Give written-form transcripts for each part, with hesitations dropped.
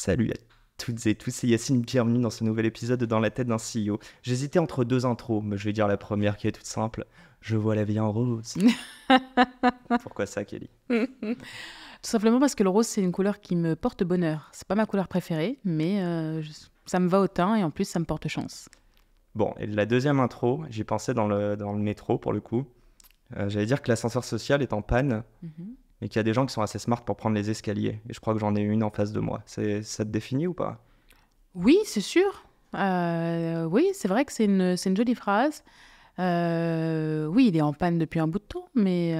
Salut à toutes et tous, c'est Yacine, bienvenue dans ce nouvel épisode de Dans la tête d'un CEO. J'hésitais entre deux intros, mais je vais dire la première qui est toute simple. Je vois la vie en rose. Pourquoi ça, Kelly? Tout simplement parce que le rose, c'est une couleur qui me porte bonheur. C'est pas ma couleur préférée, mais ça me va au teint et en plus, ça me porte chance. Bon, et la deuxième intro, j'y pensais dans le métro pour le coup. J'allais dire que l'ascenseur social est en panne et qu'il y a des gens qui sont assez smart pour prendre les escaliers. Et je crois que j'en ai une en face de moi. Ça te définit ou pas? Oui, c'est sûr. Oui, c'est vrai que c'est une jolie phrase. Oui, il est en panne depuis un bout de temps, mais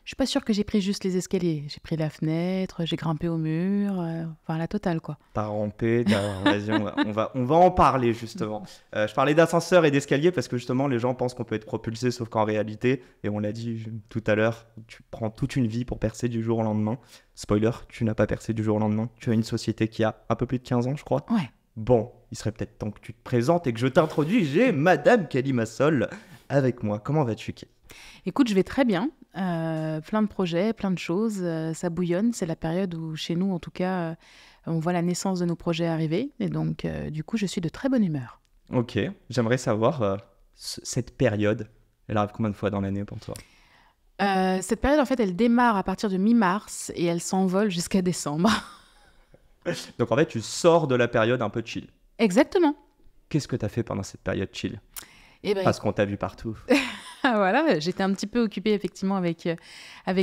je suis pas sûre que j'ai pris juste les escaliers. J'ai pris la fenêtre, j'ai grimpé au mur, enfin la totale, quoi. T'as rampé, vas-y, on va en parler justement. Je parlais d'ascenseur et d'escalier parce que justement les gens pensent qu'on peut être propulsé, sauf qu'en réalité, et on l'a dit tout à l'heure, tu prends toute une vie pour percer du jour au lendemain. Spoiler, tu n'as pas percé du jour au lendemain. Tu as une société qui a un peu plus de 15 ans, je crois. Ouais. Bon, il serait peut-être temps que tu te présentes et que je t'introduis. J'ai Madame Kelly Massol avec moi. Comment vas-tu, Kelly? Écoute, je vais très bien. Plein de projets, plein de choses. Ça bouillonne. C'est la période où, chez nous, en tout cas, on voit la naissance de nos projets arriver. Et donc, du coup, je suis de très bonne humeur. Ok, j'aimerais savoir cette période. Elle arrive combien de fois dans l'année pour toi? Cette période, en fait, elle démarre à partir de mi-mars et elle s'envole jusqu'à décembre. Donc en fait, tu sors de la période un peu chill. Exactement. Qu'est-ce que tu as fait pendant cette période chill? Et ben, Parce qu'on t'a vu partout. voilà, j'étais un petit peu occupée effectivement avec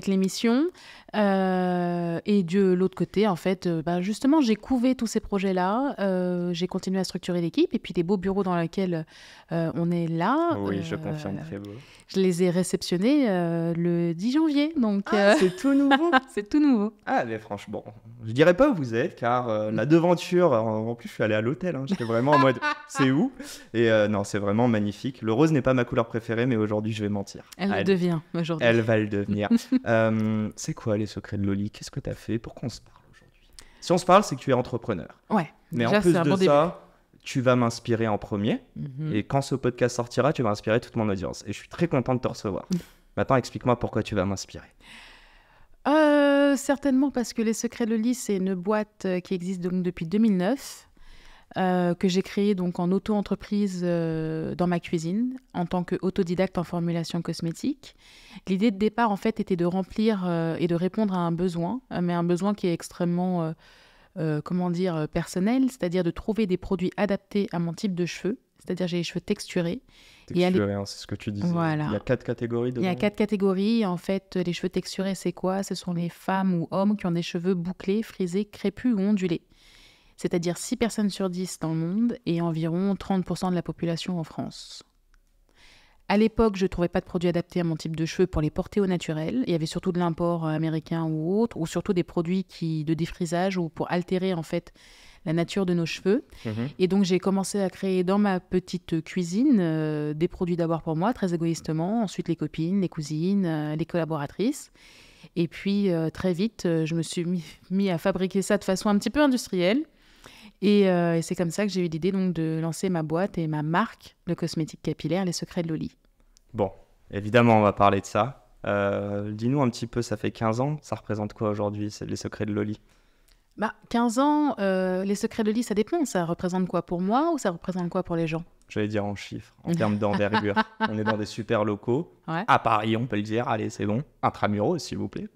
l'émission. Et de l'autre côté, en fait, justement, j'ai couvé tous ces projets-là. J'ai continué à structurer l'équipe. Et puis les beaux bureaux dans lesquels on est là, Oui, je confirme, très beau. je les ai réceptionnés le 10 janvier. Donc, C'est tout nouveau. c'est tout nouveau. Ah, mais franchement, je dirais pas où vous êtes, car la devanture, en plus, je suis allé à l'hôtel. J'étais vraiment en mode, c'est où? Et non, c'est vraiment magnifique. Le rose n'est pas ma couleur préférée, mais aujourd'hui, je vais mentir. Elle le devient aujourd'hui. Elle va le devenir. C'est quoi les secrets de Loli? Qu'est-ce que tu as fait? Pourquoi on se parle aujourd'hui? Si on se parle, c'est que tu es entrepreneur. Ouais, Mais déjà, en plus c'est un de bon ça, tu vas m'inspirer en premier. début. Et quand ce podcast sortira, tu vas inspirer toute mon audience. Et je suis très content de te recevoir. Maintenant, explique-moi pourquoi tu vas m'inspirer. Certainement parce que Les Secrets de Loli, c'est une boîte qui existe donc depuis 2009, que j'ai créée donc en auto-entreprise dans ma cuisine, en tant qu'autodidacte en formulation cosmétique. L'idée de départ, en fait, était de remplir et de répondre à un besoin, mais un besoin qui est extrêmement, personnel, c'est-à-dire de trouver des produits adaptés à mon type de cheveux, c'est-à-dire j'ai les cheveux texturés. Texturé, c'est ce que tu disais. Voilà. Il y a 4 catégories dedans. Il y a 4 catégories. En fait, les cheveux texturés, c'est quoi? Ce sont les femmes ou hommes qui ont des cheveux bouclés, frisés, crépus ou ondulés. C'est-à-dire 6 personnes sur 10 dans le monde et environ 30% de la population en France. À l'époque, je ne trouvais pas de produits adaptés à mon type de cheveux pour les porter au naturel. Il y avait surtout de l'import américain ou autre, ou surtout des produits de défrisage ou pour altérer en fait la nature de nos cheveux. Et donc, j'ai commencé à créer dans ma petite cuisine des produits d'abord pour moi, très égoïstement, ensuite les copines, les cousines, les collaboratrices. Et puis, très vite, je me suis mis à fabriquer ça de façon un petit peu industrielle. Et c'est comme ça que j'ai eu l'idée donc, de lancer ma boîte et ma marque de cosmétiques capillaires, Les Secrets de Loli. Bon, évidemment, on va parler de ça. Dis-nous un petit peu, ça fait 15 ans, ça représente quoi aujourd'hui, c'est Les Secrets de Loli? 15 ans, Les Secrets de Loli, ça dépend. Ça représente quoi pour moi ou ça représente quoi pour les gens? J'allais dire en chiffres, en termes d'envergure. On est dans des super locaux. Ouais. À Paris, on peut le dire. Allez, c'est bon. Intramuros, s'il vous plaît.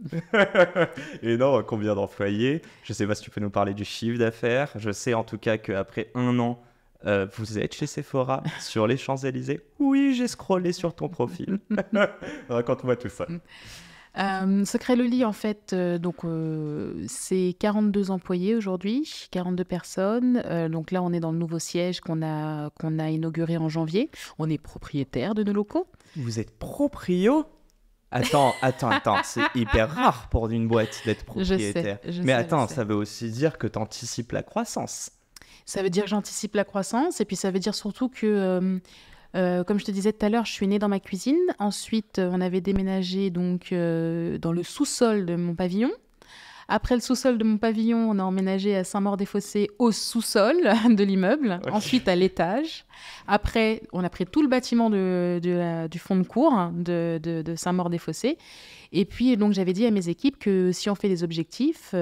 Et non, combien d'employés? Je sais pas si tu peux nous parler du chiffre d'affaires. Je sais en tout cas qu'après 1 an, vous êtes chez Sephora, sur les Champs-Élysées. Oui, j'ai scrollé sur ton profil. Raconte-moi tout ça. Secret Loli, en fait, c'est 42 employés aujourd'hui, 42 personnes. Donc là, on est dans le nouveau siège qu'on a inauguré en janvier. On est propriétaire de nos locaux. Vous êtes proprio? Attends, c'est hyper rare pour une boîte d'être propriétaire. Je Mais sais, attends, je sais. ça veut aussi dire que tu anticipes la croissance. Ça veut dire que j'anticipe la croissance et puis ça veut dire surtout que, comme je te disais tout à l'heure, je suis née dans ma cuisine. Ensuite, on avait déménagé donc, dans le sous-sol de mon pavillon. Après le sous-sol de mon pavillon, on a emménagé à Saint-Maur-des-Fossés au sous-sol de l'immeuble, Ok. ensuite à l'étage. Après, on a pris tout le bâtiment du fond de cour de Saint-Maur-des-Fossés. Et puis, donc, j'avais dit à mes équipes que si on fait des objectifs,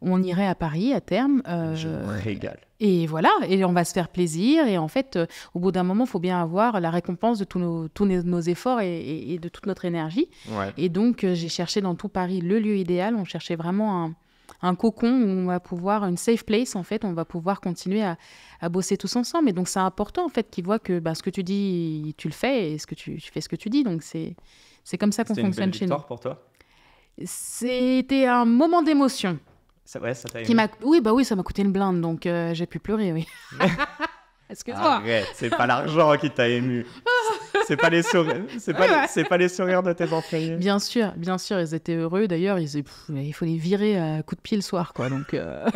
On irait à Paris à terme. Je me régale. Et voilà, et on va se faire plaisir. Et en fait, au bout d'un moment, il faut bien avoir la récompense de tous nos efforts et de toute notre énergie. Ouais. Et donc, j'ai cherché dans tout Paris le lieu idéal. On cherchait vraiment un cocon où on va pouvoir, une safe place, en fait, on va pouvoir continuer à bosser tous ensemble. Et donc, c'est important, en fait, qu'ils voient que ce que tu dis, tu le fais, et tu fais ce que tu dis. Donc, c'est comme ça qu'on C'était une fonctionne belle chez nous. victoire pour toi? C'était un moment d'émotion. Ouais, ça t'a Qui ému? oui, ça m'a coûté une blinde, donc j'ai pu pleurer, oui. Excuse-moi. Arrête, c'est pas l'argent qui t'a ému. C'est pas les sourires, c'est pas les sourires de tes employés. Bien sûr, ils étaient heureux. D'ailleurs, il faut les virer à coups de pied le soir, quoi. Donc, Ça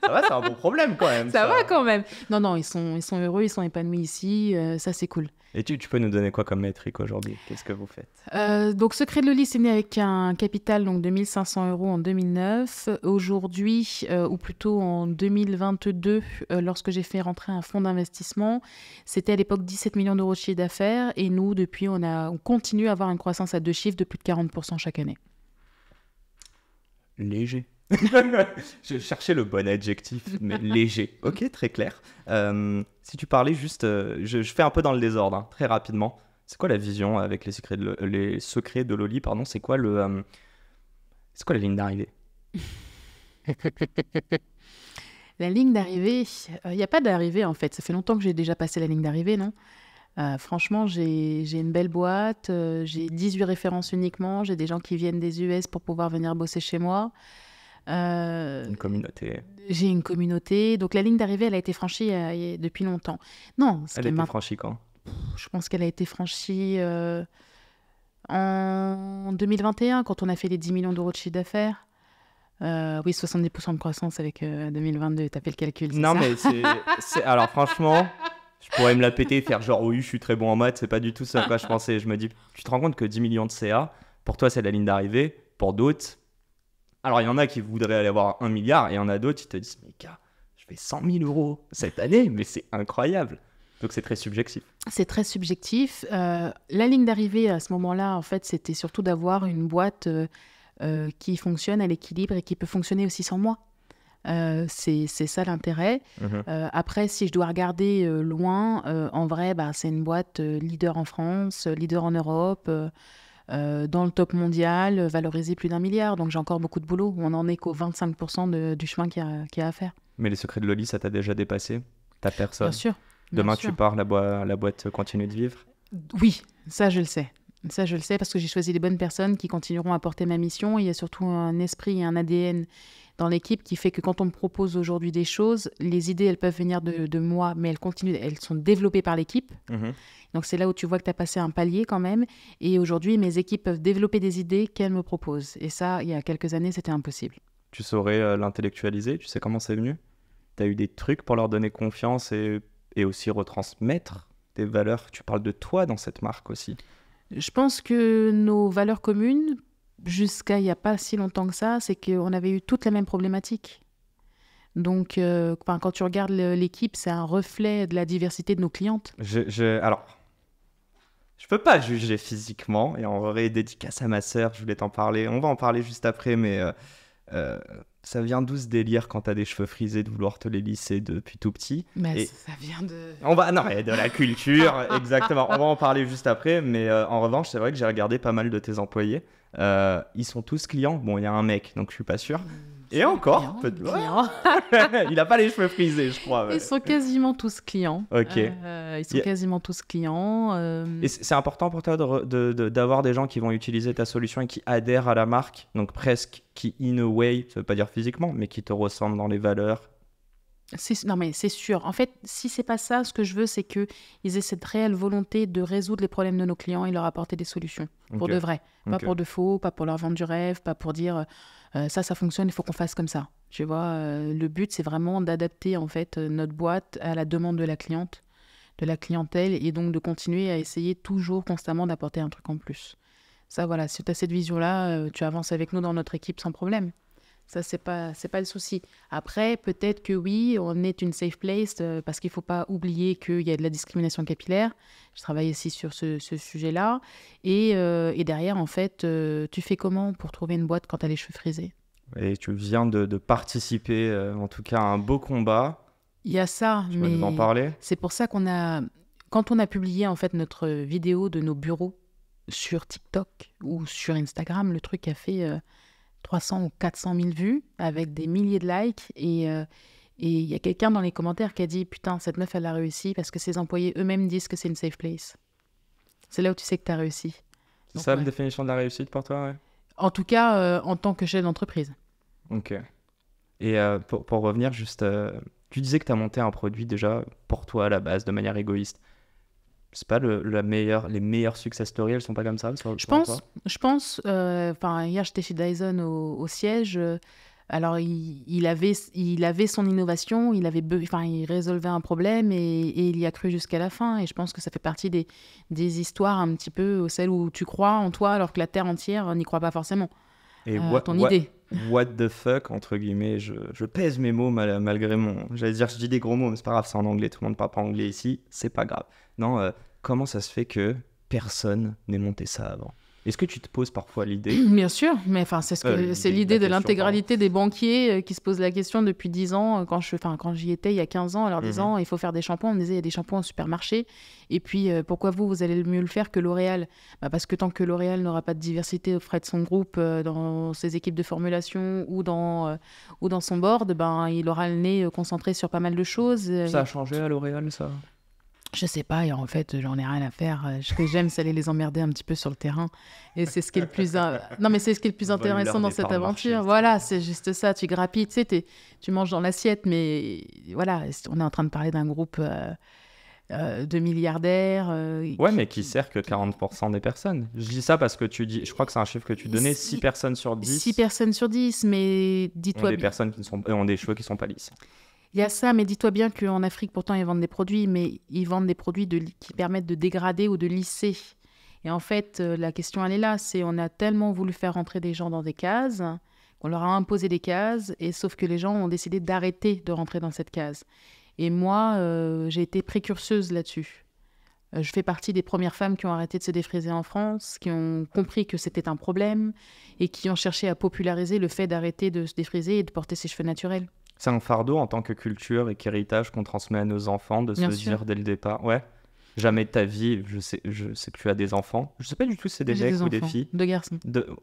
va, c'est un bon problème quand même. ça va quand même. Non, ils sont heureux, ils sont épanouis ici. Ça, c'est cool. Et tu peux nous donner quoi comme métrique aujourd'hui? Qu'est-ce que vous faites? Donc, Secret de Loli, c'est né avec un capital donc, de 1 500 € en 2009. Aujourd'hui, ou plutôt en 2022, lorsque j'ai fait rentrer un fonds d'investissement, c'était à l'époque 17 millions d'euros de chiffre d'affaires. Et nous, depuis, on continue à avoir une croissance à 2 chiffres de plus de 40% chaque année. Léger. Je cherchais le bon adjectif, mais léger. Ok, très clair. Si tu parlais juste, je fais un peu dans le désordre, hein, très rapidement. C'est quoi la vision avec les secrets de Loli, pardon? C'est quoi la ligne d'arrivée? La ligne d'arrivée, il n'y a pas d'arrivée en fait. Ça fait longtemps que j'ai déjà passé la ligne d'arrivée, non? Franchement, j'ai une belle boîte, j'ai 18 références uniquement, j'ai des gens qui viennent des US pour pouvoir venir bosser chez moi. Une communauté. J'ai une communauté. Donc la ligne d'arrivée, elle a été franchie depuis longtemps. Non, Elle a été franchie quand? je pense qu'elle a été franchie en 2021, quand on a fait les 10 millions d'euros de chiffre d'affaires. Oui, 70% de croissance avec 2022. T'as fait le calcul, c'est Non, ça? mais alors franchement, je pourrais me la péter, faire genre oui, je suis très bon en maths, c'est pas du tout ça à quoi je pensais. Je me dis, tu te rends compte que 10 millions de CA, pour toi, c'est la ligne d'arrivée. Pour d'autres, alors il y en a qui voudraient aller avoir 1 milliard et il y en a d'autres qui te disent, mais gars, je fais 100 000 euros cette année, mais c'est incroyable. Donc c'est très subjectif. C'est très subjectif. La ligne d'arrivée à ce moment-là, en fait, c'était surtout d'avoir une boîte qui fonctionne à l'équilibre et qui peut fonctionner aussi sans moi. C'est ça l'intérêt. Après, si je dois regarder loin, en vrai, c'est une boîte leader en France, leader en Europe, dans le top mondial, valorisée plus d'1 milliard. Donc j'ai encore beaucoup de boulot. On n'en est qu'au 25% du chemin qu'il y a à faire. Mais les secrets de Loli, ça t'a déjà dépassé? Ta personne? Bien sûr. Demain, Bien sûr. tu pars, la boîte continue de vivre? Oui, ça je le sais. Ça, je le sais parce que j'ai choisi les bonnes personnes qui continueront à porter ma mission. Il y a surtout un esprit et un ADN dans l'équipe qui fait que quand on me propose aujourd'hui des choses, les idées, elles peuvent venir de moi, mais elles sont développées par l'équipe. Donc, c'est là où tu vois que tu as passé un palier quand même. Et aujourd'hui, mes équipes peuvent développer des idées qu'elles me proposent. Et ça, il y a quelques années, c'était impossible. Tu saurais l'intellectualiser? Tu sais comment c'est venu? Tu as eu des trucs pour leur donner confiance et aussi retransmettre des valeurs? Tu parles de toi dans cette marque aussi. Je pense que nos valeurs communes, jusqu'à il n'y a pas si longtemps que ça, c'est qu'on avait eu toutes la même problématique. Donc, quand tu regardes l'équipe, c'est un reflet de la diversité de nos clientes. Alors, je peux pas juger physiquement, et en vrai, dédicace à ma sœur, je voulais t'en parler. On va en parler juste après, mais ça vient d'où ce délire quand t'as des cheveux frisés de vouloir te les lisser depuis tout petit? Mais ça vient de... Non, mais de la culture, exactement. On va en parler juste après, mais en revanche, c'est vrai que j'ai regardé pas mal de tes employés. Ils sont tous clients. Bon, il y a un mec, donc je suis pas sûr. Et encore, clients. Il a pas les cheveux frisés, je crois. Ouais. Ils sont quasiment tous clients. Ok. Ils sont quasiment tous clients. Et c'est important pour toi d'avoir des gens qui vont utiliser ta solution et qui adhèrent à la marque, donc presque qui, in a way, ça veut pas dire physiquement, mais qui te ressemblent dans les valeurs. Non, mais c'est sûr. En fait, si c'est pas ça, ce que je veux, c'est qu'ils aient cette réelle volonté de résoudre les problèmes de nos clients et leur apporter des solutions. Pour de vrai. Pas pour de faux, pas pour leur vendre du rêve, pas pour dire ça fonctionne, il faut qu'on fasse comme ça. Tu vois, le but, c'est vraiment d'adapter en fait notre boîte à la demande de la cliente, de la clientèle, et donc de continuer à essayer toujours, constamment d'apporter un truc en plus. Ça, voilà, si tu as cette vision-là, tu avances avec nous dans notre équipe sans problème. Ça, c'est pas le souci. Après, peut-être que oui, on est une safe place parce qu'il ne faut pas oublier qu'il y a de la discrimination capillaire. Je travaille aussi sur ce sujet-là. Et derrière, en fait, tu fais comment pour trouver une boîte quand tu as les cheveux frisés? Et tu viens de participer, en tout cas, à un beau combat. Il y a ça, Tu vas nous en mais parler? c'est pour ça quand on a publié en fait notre vidéo de nos bureaux sur TikTok ou sur Instagram, le truc a fait 300 ou 400 000 vues avec des milliers de likes et il y a quelqu'un dans les commentaires qui a dit putain, cette meuf elle a réussi parce que ses employés eux-mêmes disent que c'est une safe place. C'est là où tu sais que tu as réussi. C'est Donc, ça la ouais. définition de la réussite pour toi, ouais? En tout cas, en tant que chef d'entreprise. Ok. Et pour revenir juste, tu disais que tu as monté un produit déjà pour toi à la base, de manière égoïste. C'est pas les meilleures success stories, elles sont pas comme ça Je selon toi? pense, hier j'étais chez Dyson au siège. Alors il avait son innovation, il résolvait un problème et il y a cru jusqu'à la fin. Et je pense que ça fait partie des histoires un petit peu celles où tu crois en toi alors que la terre entière n'y croit pas forcément. Et Ton idée. what the fuck, entre guillemets, je pèse mes mots malgré mon... J'allais dire, je dis des gros mots, mais c'est pas grave, c'est en anglais, tout le monde parle pas anglais ici, c'est pas grave. Non, comment ça se fait que personne n'ait monté ça avant? Est-ce que tu te poses parfois l'idée? Bien sûr, mais enfin, c'est l'idée de la question, l'intégralité des banquiers qui se posent la question depuis 10 ans. Quand j'y étais il y a 15 ans, en leur disant il faut faire des shampoings, on me disait il y a des shampoings au supermarché. Et puis pourquoi vous allez mieux le faire que L'Oréal? Parce que tant que L'Oréal n'aura pas de diversité auprès de son groupe, dans ses équipes de formulation ou dans son board, il aura le nez concentré sur pas mal de choses. Ça a changé à L'Oréal, ça? Je sais pas, et en fait, j'en ai rien à faire. Ce que j'aime, c'est aller les emmerder un petit peu sur le terrain. Et c'est ce qui est le plus... Non, mais c'est ce qui est le plus On va intéressant leur dans des cette parts de marché, aventure. Voilà, c'est juste ça. Tu grappilles, tu sais, tu manges dans l'assiette, mais voilà, on est en train de parler d'un groupe de milliardaires. Ouais, mais qui sert que 40% des personnes. Je dis ça parce que tu dis, je crois que c'est un chiffre que tu donnais, 6 personnes sur 10 6 personnes sur 10, mais ont dis-toi des bien... personnes ont des cheveux qui sont pas lisses. Il y a ça, mais dis-toi bien qu'en Afrique, pourtant, ils vendent des produits, mais ils vendent des produits qui permettent de dégrader ou de lisser. Et en fait, la question, elle est là. On a tellement voulu faire rentrer des gens dans des cases qu'on leur a imposé des cases, et sauf que les gens ont décidé d'arrêter de rentrer dans cette case. Et moi, j'ai été précurseuse là-dessus. Je fais partie des premières femmes qui ont arrêté de se défriser en France, qui ont compris que c'était un problème et qui ont cherché à populariser le fait d'arrêter de se défriser et de porter ses cheveux naturels. C'est un fardeau en tant que culture et qu'héritage qu'on transmet à nos enfants de Bien se sûr. dire dès le départ. Ouais. Jamais de ta vie, je sais que tu as des enfants. Je sais pas du tout si c'est des J'ai mecs des ou des enfants, filles. 2 garçons.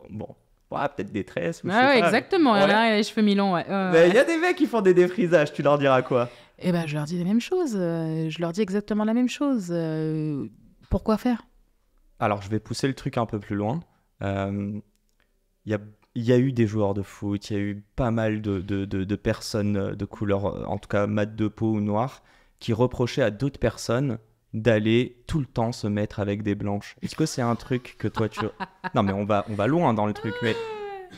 Bon, ouais, peut-être des tresses ou je Ah sais ouais, pas. exactement. Il y en Ouais. a un, il a les cheveux mi-longs. Ouais. Mais il y a des mecs qui font des défrisages, tu leur diras quoi? Eh ben, je leur dis la même chose. Je leur dis exactement la même chose. Pourquoi faire? Alors, je vais pousser le truc un peu plus loin. Il y a eu des joueurs de foot, il y a eu pas mal de personnes de couleur, en tout cas mat de peau ou noire, qui reprochaient à d'autres personnes d'aller tout le temps se mettre avec des blanches. Est-ce que c'est un truc que toi tu... Non mais on va loin dans le truc, mais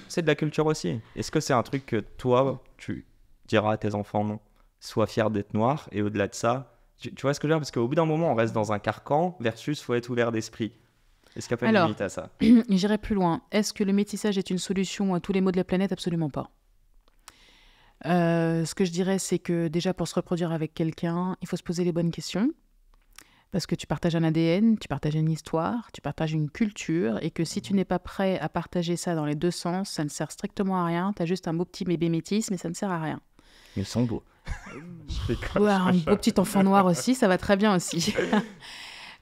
c'est de la culture aussi. Est-ce que c'est un truc que toi tu diras à tes enfants non? Sois fier d'être noir et au-delà de ça, tu vois ce que je veux dire? Parce qu'au bout d'un moment on reste dans un carcan versus faut être ouvert d'esprit. Est-ce qu'il n'y a pas une Alors, limite à ça? j'irai plus loin. Est-ce que le métissage est une solution à tous les maux de la planète? Absolument pas. Ce que je dirais, c'est que déjà pour se reproduire avec quelqu'un, il faut se poser les bonnes questions. Parce que tu partages un ADN, tu partages une histoire, tu partages une culture, et que si tu n'es pas prêt à partager ça dans les deux sens, ça ne sert strictement à rien. Tu as juste un beau petit bébé métis, mais ça ne sert à rien. Ils sont beaux. Je rigole. Ouais, un beau petit enfant noir aussi, ça va très bien aussi.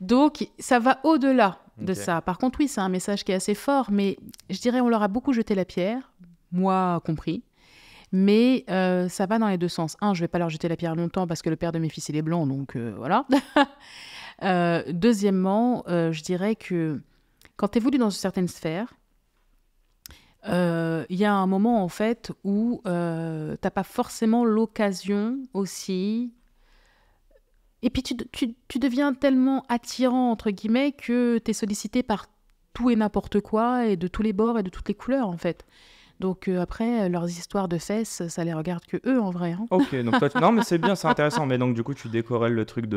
Donc, ça va au-delà de Ok. ça. Par contre, oui, c'est un message qui est assez fort, mais je dirais on leur a beaucoup jeté la pierre, moi compris. Mais ça va dans les deux sens. Un, je vais pas leur jeter la pierre longtemps parce que le père de mes fils, il est blanc, donc voilà. Deuxièmement, je dirais que quand tu évolues dans une certaine sphère, il y a un moment en fait où t'as pas forcément l'occasion aussi. Et puis tu deviens tellement attirant entre guillemets que tu es sollicité par tout et n'importe quoi et de tous les bords et de toutes les couleurs en fait. Donc après, leurs histoires de fesses, ça les regarde que eux en vrai. Hein. Ok, donc toi, non mais c'est bien, c'est intéressant. Mais donc du coup, tu décorrèles le truc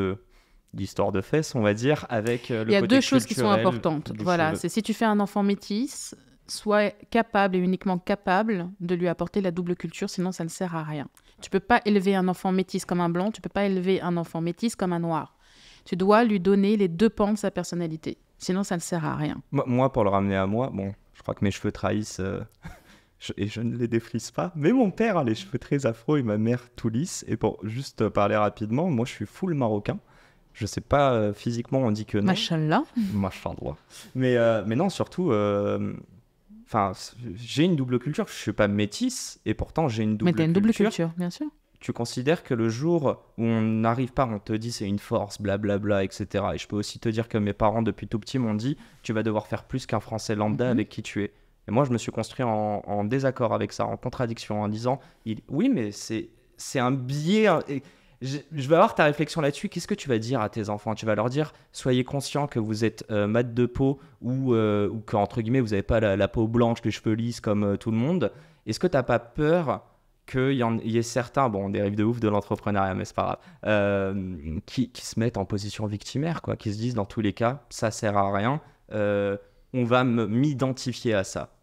d'histoire de fesses, on va dire, avec le côté Il y a deux choses qui sont culturel importantes. du Voilà, cheveu. c'est si tu fais un enfant métis, sois capable et uniquement capable de lui apporter la double culture, sinon ça ne sert à rien. Tu peux pas élever un enfant métis comme un blanc, tu peux pas élever un enfant métis comme un noir. Tu dois lui donner les deux pans de sa personnalité, sinon ça ne sert à rien. Moi, pour le ramener à moi, bon, je crois que mes cheveux trahissent et je ne les défrise pas, mais mon père a les cheveux très afro et ma mère tout lisse. Et pour juste parler rapidement, moi je suis full marocain. Je sais pas, physiquement on dit que non. Machallah. Machallah. Mais non, surtout, enfin, j'ai une double culture. Je suis pas métisse et pourtant j'ai une double Mais t'as une double culture, bien sûr. Tu considères que le jour où on n'arrive pas, on te dit c'est une force, blablabla, etc. Et je peux aussi te dire que mes parents, depuis tout petit, m'ont dit tu vas devoir faire plus qu'un Français lambda avec qui tu es. Et moi, je me suis construit en désaccord avec ça, en contradiction, en disant oui, mais c'est un biais. Et je vais avoir ta réflexion là-dessus. Qu'est-ce que tu vas dire à tes enfants? Tu vas leur dire soyez conscients que vous êtes mat de peau ou qu'entre guillemets, vous n'avez pas la peau blanche, les cheveux lisses comme tout le monde. Est-ce que tu n'as pas peur qu'il y ait certains, bon, on dérive de ouf de l'entrepreneuriat, mais c'est pas grave, qui se mettent en position victimaire, quoi, qui se disent dans tous les cas, ça sert à rien, on va m'identifier à ça.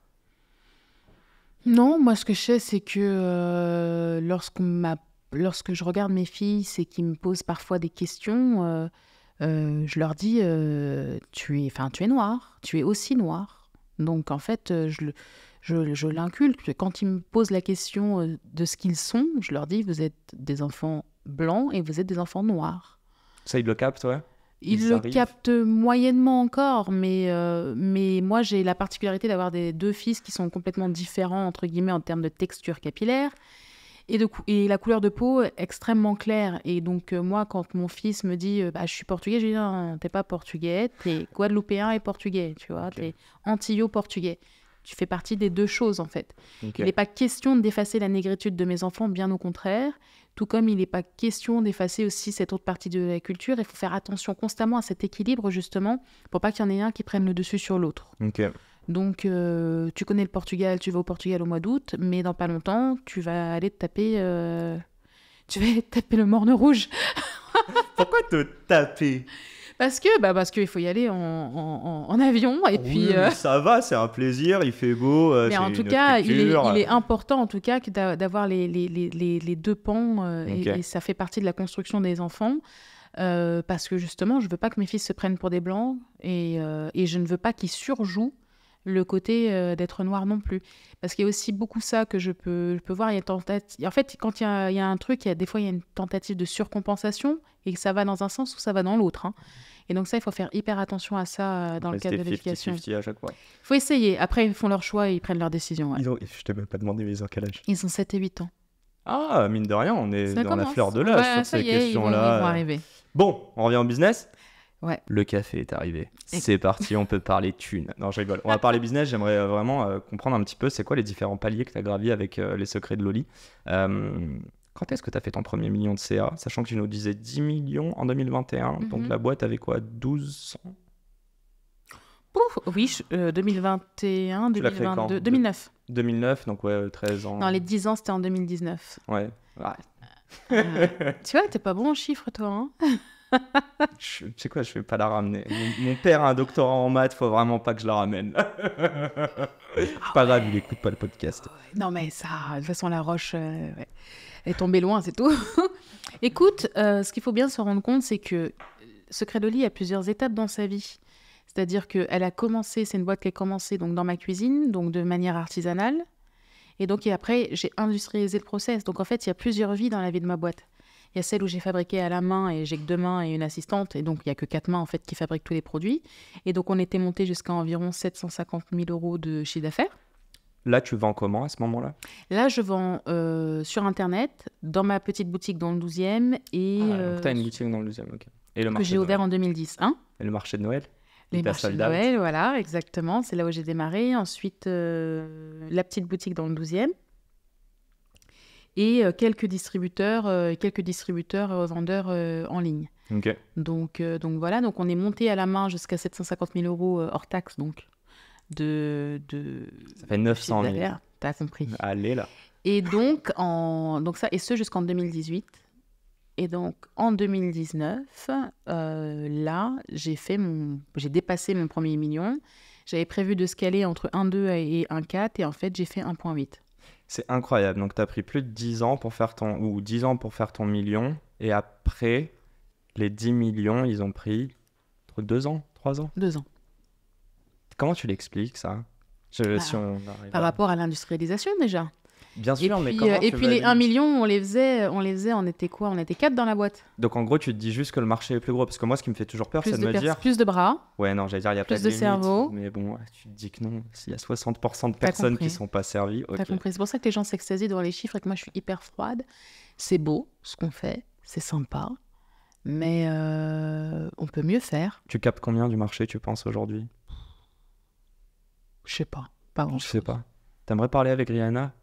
Non, moi ce que je sais, c'est que lorsque je regarde mes filles, c'est qu'ils me posent parfois des questions, je leur dis tu es noire, tu es aussi noire. Donc en fait, je l'inculque. Quand ils me posent la question de ce qu'ils sont, je leur dis vous êtes des enfants blancs et vous êtes des enfants noirs. Ça, ils le captent, ouais. Ils le captent moyennement encore, mais moi j'ai la particularité d'avoir deux fils qui sont complètement différents, entre guillemets, en termes de texture capillaire et la couleur de peau extrêmement claire. Et donc moi, quand mon fils me dit je suis portugais, je lui dis non, t'es pas portugais, t'es guadeloupéen et portugais, tu vois, t'es antillo-portugais. Tu fais partie des deux choses, en fait. Il n'est pas question d'effacer la négritude de mes enfants, bien au contraire. Tout comme il n'est pas question d'effacer aussi cette autre partie de la culture. Il faut faire attention constamment à cet équilibre, justement, pour pas qu'il y en ait un qui prenne le dessus sur l'autre. Donc, tu connais le Portugal, tu vas au Portugal au mois d'août, mais dans pas longtemps, tu vas aller te taper... Tu vas taper le morne rouge. Pourquoi te taper ? Parce qu'il faut y aller en avion et puis ça va, c'est un plaisir, il fait beau. Mais en tout cas, il est important en tout cas d'avoir les deux pans et ça fait partie de la construction des enfants parce que justement, je veux pas que mes fils se prennent pour des blancs et je ne veux pas qu'ils surjouent le côté d'être noir non plus. Parce qu'il y a aussi beaucoup ça que je peux voir. En fait, quand il y a un truc, des fois, il y a une tentative de surcompensation et que ça va dans un sens ou ça va dans l'autre. Hein. Et donc ça, il faut faire hyper attention à ça dans le cadre de l'éducation. Il à chaque fois. Il faut essayer. Après, ils font leur choix et ils prennent leur décision. Ouais. Je t'ai même pas demandé, mais ils ont quel âge ? Ils ont 7 et 8 ans. Ah, mine de rien, on est dans la fleur de l'âge sur ces questions-là. Ils vont arriver. Bon, on revient au business ? Ouais. Le café est arrivé. C'est parti, on peut parler thunes. Non, je rigole. On va parler business. J'aimerais vraiment comprendre un petit peu c'est quoi les différents paliers que tu as gravis avec les secrets de Loli. Quand est-ce que tu as fait ton premier million de CA ? Sachant que tu nous disais 10 millions en 2021. Donc la boîte avait quoi ? 12 ans ? Oui, 2021, 2022, 2009. 2009, donc ouais, 13 ans. Non, les 10 ans, c'était en 2019. Ouais. Tu vois, t'es pas bon en chiffres, toi, hein. Tu sais quoi, je vais pas la ramener. Mon père a un doctorat en maths, faut vraiment pas que je la ramène. Pas grave, il écoute pas le podcast. Non, mais ça, de toute façon, la roche est tombée loin, c'est tout. Écoute, ce qu'il faut bien se rendre compte, c'est que Secret de Loli a plusieurs étapes dans sa vie. C'est-à-dire qu'elle a commencé, c'est une boîte qui a commencé donc, dans ma cuisine, donc de manière artisanale. Et donc, après, j'ai industrialisé le process. Donc, en fait, il y a plusieurs vies dans la vie de ma boîte. Il y a celle où j'ai fabriqué à la main et j'ai que 2 mains et une assistante. Et donc, il n'y a que 4 mains en fait, qui fabriquent tous les produits. Et donc, on était monté jusqu'à environ 750 000 € de chiffre d'affaires. Là, tu vends comment à ce moment-là ? Là, je vends sur Internet, dans ma petite boutique dans le 12e. Donc, tu as une boutique dans le 12e, ok. Et le marché que j'ai ouvert en 2010. Hein ? Et le marché de Noël ? Les marchés de Noël, voilà, exactement. C'est là où j'ai démarré. Ensuite, la petite boutique dans le 12e. Et quelques distributeurs vendeurs en ligne. Okay. Donc voilà, donc on est monté à la main jusqu'à 750 000 € hors taxe, donc ça fait 900 000. T'as compris. Allez là. Et donc ça, et ce jusqu'en 2018. Et donc en 2019, là, j'ai dépassé mon premier million. J'avais prévu de scaler entre 1,2 et 1,4 et en fait j'ai fait 1,8. C'est incroyable. Donc, tu as pris plus de 10 ans pour faire ton million. Et après, les 10 millions, ils ont pris 2 ans, 3 ans ? 2 ans. Comment tu l'expliques, ça ? Si on arrive Par rapport à l'industrialisation déjà. Bien sûr, mais puis, comment et tu puis vas les 1 limiter? million, on était quoi? On était 4 dans la boîte. Donc en gros, tu te dis juste que le marché est plus gros. Parce que moi, ce qui me fait toujours peur, c'est de me dire... Plus de bras, Ouais, non, j'allais dire, il n'y a pas plus de de limite. cerveau. Mais bon, ouais, tu te dis que non. S'il y a 60% de T'as personnes qui compris. ne sont pas servies, T'as ok. compris. C'est pour ça que les gens s'extasient devant les chiffres et que moi, je suis hyper froide. C'est beau, ce qu'on fait. C'est sympa. Mais on peut mieux faire. Tu captes combien du marché, tu penses, aujourd'hui? Je sais pas. Pas Je grand-chose. sais pas. T'aimerais parler avec Rihanna?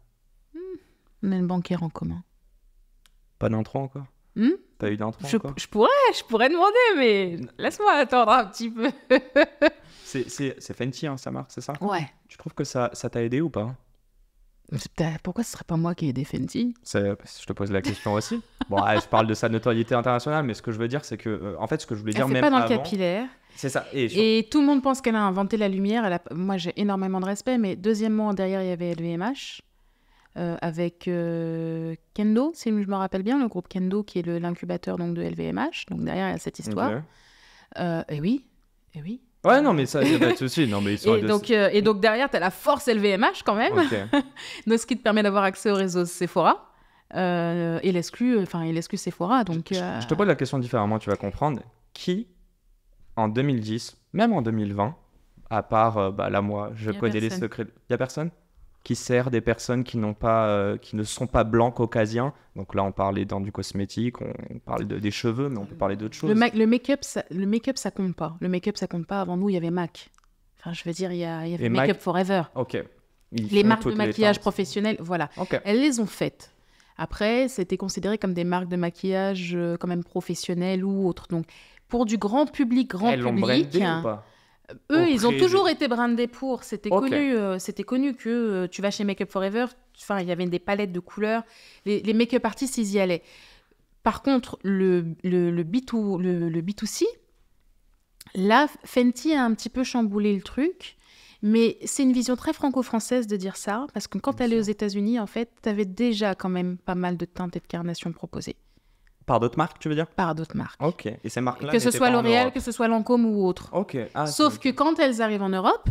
On a une banquière en commun. Pas d'intro encore? Hmm Pas eu d'intro je encore? pourrais demander, mais laisse-moi attendre un petit peu. C'est Fenty, hein, sa marque, c'est ça? Ouais. Tu trouves que ça t'a aidé ou pas? Pourquoi ce serait pas moi qui ai des Fenty? Je te pose la question aussi. Bon, ouais, je parle de sa notoriété internationale, mais ce que je veux dire, c'est que, en fait, ce que je voulais dire Elle fait même pas dans le avant, capillaire. c'est ça. Et tout le monde pense qu'elle a inventé la lumière. Moi, j'ai énormément de respect, mais deuxièmement, derrière, il y avait LVMH. Avec Kendo, si je me rappelle bien, le groupe Kendo qui est l'incubateur donc de LVMH. Donc derrière, il y a cette histoire. Ok. Et oui. Ouais, non, mais ça, il n'y a pas de souci. Non, mais ils sont Et donc derrière, tu as la force LVMH quand même, Ok. donc, ce qui te permet d'avoir accès au réseau Sephora et l'exclus Sephora. Donc, Je te pose la question différemment, tu vas comprendre. Qui, en 2010, même en 2020, à part là, moi, je Y a connais les personne. secrets. Il n'y a personne qui sert des personnes qui ne sont pas blancs caucasiens. Donc là, on parlait dans du cosmétique, on parle des cheveux, mais on peut parler d'autres choses. le make-up, ça compte pas. Le make-up, ça compte pas. Avant nous, il y avait MAC. Enfin, je veux dire, il y avait Mac- Make-up Forever. Ok. Ils Les font marques de toutes les maquillage teintes. professionnelles, voilà. Ok. Elles les ont faites. Après, c'était considéré comme des marques de maquillage quand même professionnelles ou autres. Donc, pour du grand public, Elles l'ont brandé ou pas? eux, ils ont Auprès toujours des- été brandés pour. C'était Ok. connu que tu vas chez Make-up Forever, enfin, il y avait des palettes de couleurs. Les make-up artistes, ils y allaient. Par contre, le B2C, là, Fenty a un petit peu chamboulé le truc. Mais c'est une vision très franco-française de dire ça, parce que quand tu allais aux États-Unis, en fait, tu avais déjà quand même pas mal de teintes et de carnations proposées Par d'autres marques, tu veux dire? par d'autres marques. Ok. Et ces marques-là Que ce n'étaient soit pas en L'Oréal, Europe. que ce soit Lancôme ou autre. Ok. Ah, Sauf que quand elles arrivent en Europe,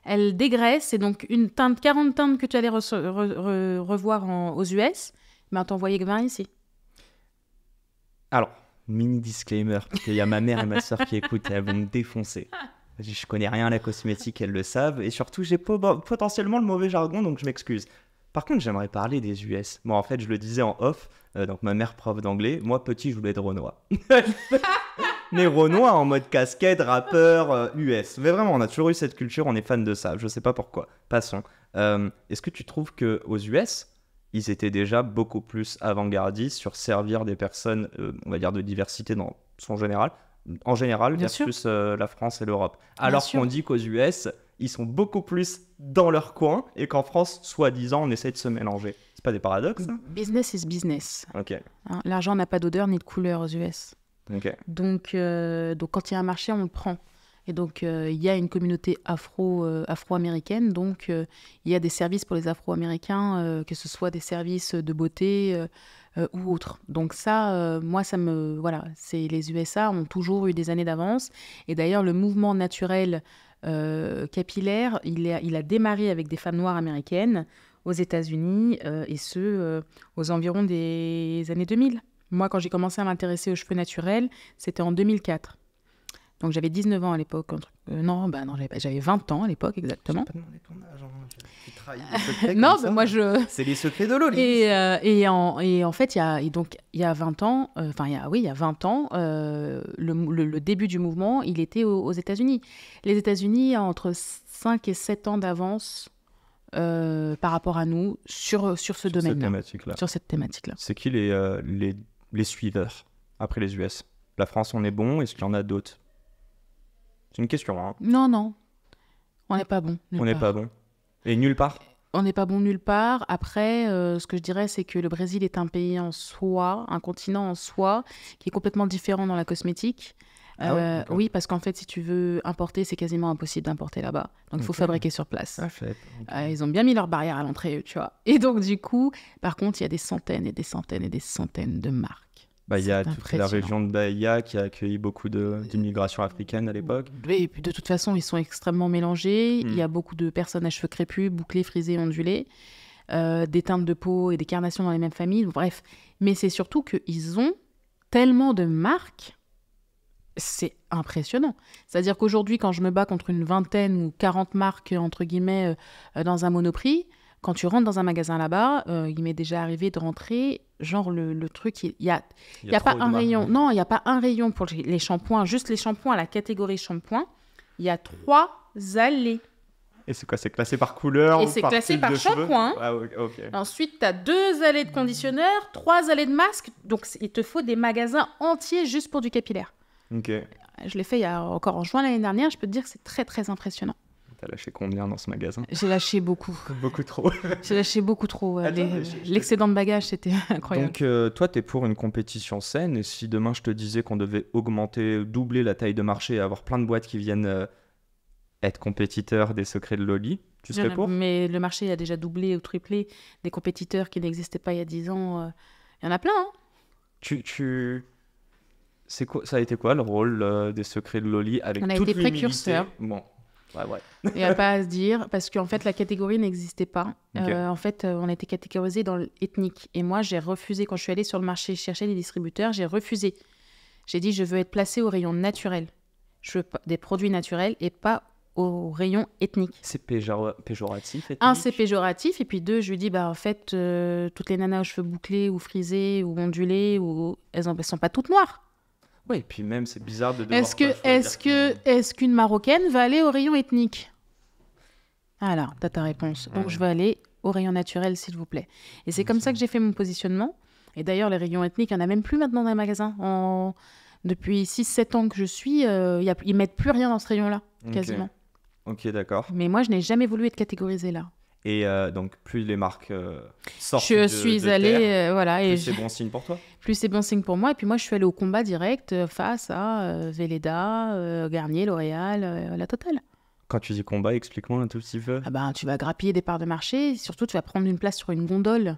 elles dégraissent. Et donc, 40 teintes que tu allais revoir aux US, ben, t'en voyais que 20 ici. Alors, mini disclaimer, parce qu'il y a ma mère et ma soeur qui écoutent et elles vont me défoncer. Je connais rien à la cosmétique, elles le savent. Et surtout, j'ai potentiellement le mauvais jargon, donc je m'excuse. Par contre, j'aimerais parler des US. Moi, en fait, je le disais en off. Donc, ma mère, prof d'anglais. Moi, petit, je voulais être Renoir. Mais Renoir en mode casquette, rappeur, US. Mais vraiment, on a toujours eu cette culture, on est fan de ça. Je sais pas pourquoi. Passons. Est-ce que tu trouves qu'aux US, ils étaient déjà beaucoup plus avant-gardistes sur servir des personnes, on va dire, de diversité en général, Bien versus la France et l'Europe. Alors sûr. qu'on dit qu'aux US, ils sont beaucoup plus dans leur coin et qu'en France, soi-disant, on essaie de se mélanger. C'est pas des paradoxes, ça? Business is business. Ok, Hein. L'argent n'a pas d'odeur ni de couleur aux US. ok. Donc quand il y a un marché, on le prend. Et donc, il y a une communauté afro-américaine. Donc, il y a des services pour les afro-américains, que ce soit des services de beauté ou autres. Donc ça, moi, voilà, les USA ont toujours eu des années d'avance. Et d'ailleurs, le mouvement naturel capillaire, il a démarré avec des femmes noires américaines aux États-Unis, aux environs des années 2000. Moi, quand j'ai commencé à m'intéresser aux cheveux naturels, c'était en 2004. Donc j'avais 19 ans à l'époque. Non, j'avais 20 ans à l'époque exactement. Je t'ai pas demandé ton âge, hein. Tu trahis les secrets Non, comme ça. moi je... C'est les secrets de Loli. Et en fait, il y a 20 ans, il y a 20 ans, le début du mouvement, il était aux États-Unis. Les États-Unis ont entre 5 et 7 ans d'avance par rapport à nous sur ce domaine-là, sur cette thématique-là. C'est qui les suiveurs après les US? La France, on est bon. Est-ce qu'il y en a d'autres? C'est une question, hein. Non, on n'est pas bon. On n'est pas bon. Et nulle part? On n'est pas bon nulle part. Après, ce que je dirais, c'est que le Brésil est un pays en soi, un continent en soi, qui est complètement différent dans la cosmétique. Ah ouais, d'accord. Oui, parce qu'en fait, si tu veux importer, c'est quasiment impossible d'importer là-bas. Donc, il faut Ok. fabriquer sur place. Ah, fait. Ils ont bien mis leurs barrières à l'entrée, tu vois. Et donc, du coup, par contre, il y a des centaines et des centaines et des centaines de marques. Bah, il y a C'est toute la impressionnant. région de Bahia qui a accueilli beaucoup d'immigration africaine à l'époque. Oui, et puis de toute façon, ils sont extrêmement mélangés. Il y Hmm. a beaucoup de personnes à cheveux crépus, bouclés, frisés, ondulés, des teintes de peau et des carnations dans les mêmes familles. Bref, mais c'est surtout qu'ils ont tellement de marques, c'est impressionnant. C'est-à-dire qu'aujourd'hui, quand je me bats contre une vingtaine ou 40 marques, entre guillemets, dans un Monoprix, quand tu rentres dans un magasin là-bas, il m'est déjà arrivé de rentrer, genre le truc, il y a pas trop de un marques, rayon. ouais. Non, il n'y a pas un rayon pour les shampoings, juste les shampoings, la catégorie shampoing. Il y a 3 allées. Et c'est quoi? C'est classé par couleur Et ou c'est par classé type par de cheveux? shampoing. Ah, ok. Ensuite, tu as 2 allées de conditionnement, 3 allées de masque. Donc, il te faut des magasins entiers juste pour du capillaire. Ok. Je l'ai fait encore en juin l'année dernière. Je peux te dire que c'est très, très impressionnant. T'as lâché combien dans ce magasin? J'ai lâché beaucoup. Beaucoup trop. J'ai lâché beaucoup trop. Attends, mais je- L'excédent de bagages, c'était incroyable. Donc, toi, t'es pour une compétition saine, et si demain je te disais qu'on devait augmenter, doubler la taille de marché et avoir plein de boîtes qui viennent être compétiteurs des secrets de Loli, tu serais pour? Mais le marché a déjà doublé ou triplé. Des compétiteurs qui n'existaient pas il y a 10 ans. Il y en a plein, hein. C'est quoi, ça a été quoi le rôle des secrets de Loli avec On a toute été l'humilité? précurseurs. Bon, ouais. Il n'y a pas à se dire, parce qu'en fait, la catégorie n'existait pas. Ok. En fait, on a été catégorisé dans l'ethnique. Et moi, j'ai refusé, quand je suis allée sur le marché chercher les distributeurs, j'ai refusé. J'ai dit, je veux être placée au rayon naturel. Je veux des produits naturels et pas au rayon ethnique. C'est péjoratif, Un, ethnique? c'est péjoratif. Et puis deux, je lui dis, bah, en fait, toutes les nanas aux cheveux bouclés ou frisés ou ondulés, elles ne sont pas toutes noires. Oui, et puis même, c'est bizarre de devoir Est-ce qu'une Marocaine va aller au rayon ethnique? Alors, t'as ta réponse. Donc, je vais aller au rayon naturel, s'il vous plaît. Et c'est comme ça que j'ai fait mon positionnement. Et d'ailleurs, les rayons ethniques, il n'y en a même plus maintenant dans les magasins. Depuis 6-7 ans que je suis, ils mettent plus rien dans ce rayon-là, quasiment. Ok, d'accord. Mais moi, je n'ai jamais voulu être catégorisée là. Et donc, plus les marques sortent Je suis allée, voilà, et plus c'est bon signe pour toi? plus c'est bon signe pour moi. Et puis moi, je suis allée au combat direct face à Velleda, Garnier, L'Oréal, la totale. Quand tu dis combat, explique-moi un tout petit peu. Ah ben, tu vas grappiller des parts de marché, surtout tu vas prendre une place sur une gondole.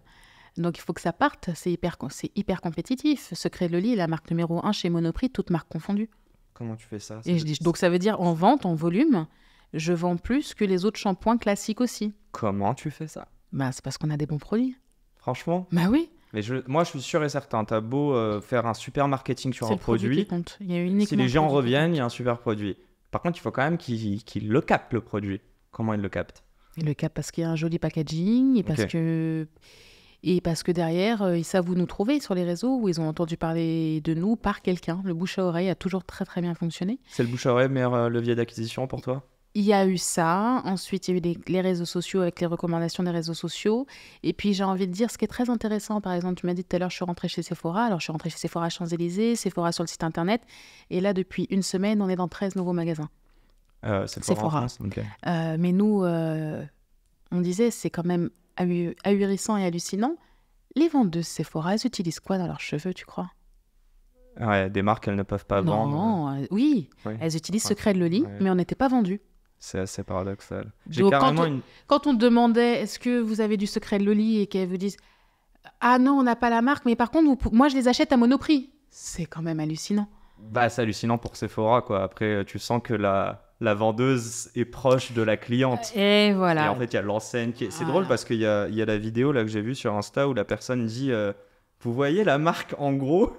Donc il faut que ça parte, c'est hyper compétitif. Secret de Loli est la marque numéro 1 chez Monoprix, toutes marques confondues. Comment tu fais ça? Donc ça veut dire en vente, en volume, je vends plus que les autres shampoings classiques aussi. Comment tu fais ça? Bah c'est parce qu'on a des bons produits. Franchement? Bah oui, Mais moi, je suis sûr et certain, t'as beau faire un super marketing sur c'est un le produit produit, qui compte. Il y a uniquement si les le gens produit qui reviennent, compte. il y a un super produit. Par contre, il faut quand même qu'ils le captent, le produit. Comment ils le captent? Et le cap parce qu'il y a un joli packaging et parce Ok. que derrière, ils savent où nous trouver sur les réseaux, où ils ont entendu parler de nous par quelqu'un. Le bouche à oreille a toujours très très bien fonctionné. C'est le bouche à oreille, meilleur levier d'acquisition pour toi? Il y a eu ça, ensuite il y a eu les réseaux sociaux avec les recommandations des réseaux sociaux. Et puis j'ai envie de dire, ce qui est très intéressant, par exemple, tu m'as dit tout à l'heure, je suis rentrée chez Sephora. Alors je suis rentrée chez Sephora Champs-Élysées, Sephora sur le site internet. Et là, depuis une semaine, on est dans 13 nouveaux magasins. C'est le Sephora. en France? Ok. Mais nous, on disait, c'est quand même ahurissant et hallucinant. Les vendeuses Sephora, elles utilisent quoi dans leurs cheveux, tu crois? Ouais, des marques, elles ne peuvent pas vendre. Non, oui, Oui. elles utilisent Ouais. Secret de Loli, Ouais. mais on n'était pas vendus. C'est assez paradoxal. J'ai Donc, carrément une... quand on demandait est-ce que vous avez du Secret de Loli et qu'elles vous disent ah non, on n'a pas la marque, mais par contre, moi je les achète à Monoprix. C'est quand même hallucinant. Bah, c'est hallucinant pour Sephora, quoi. Après, tu sens que la vendeuse est proche de la cliente. Et voilà. Et en fait, il y a l'enseigne qui est... C'est Voilà. drôle parce qu'il y a la vidéo là que j'ai vue sur Insta où la personne dit vous voyez la marque en gros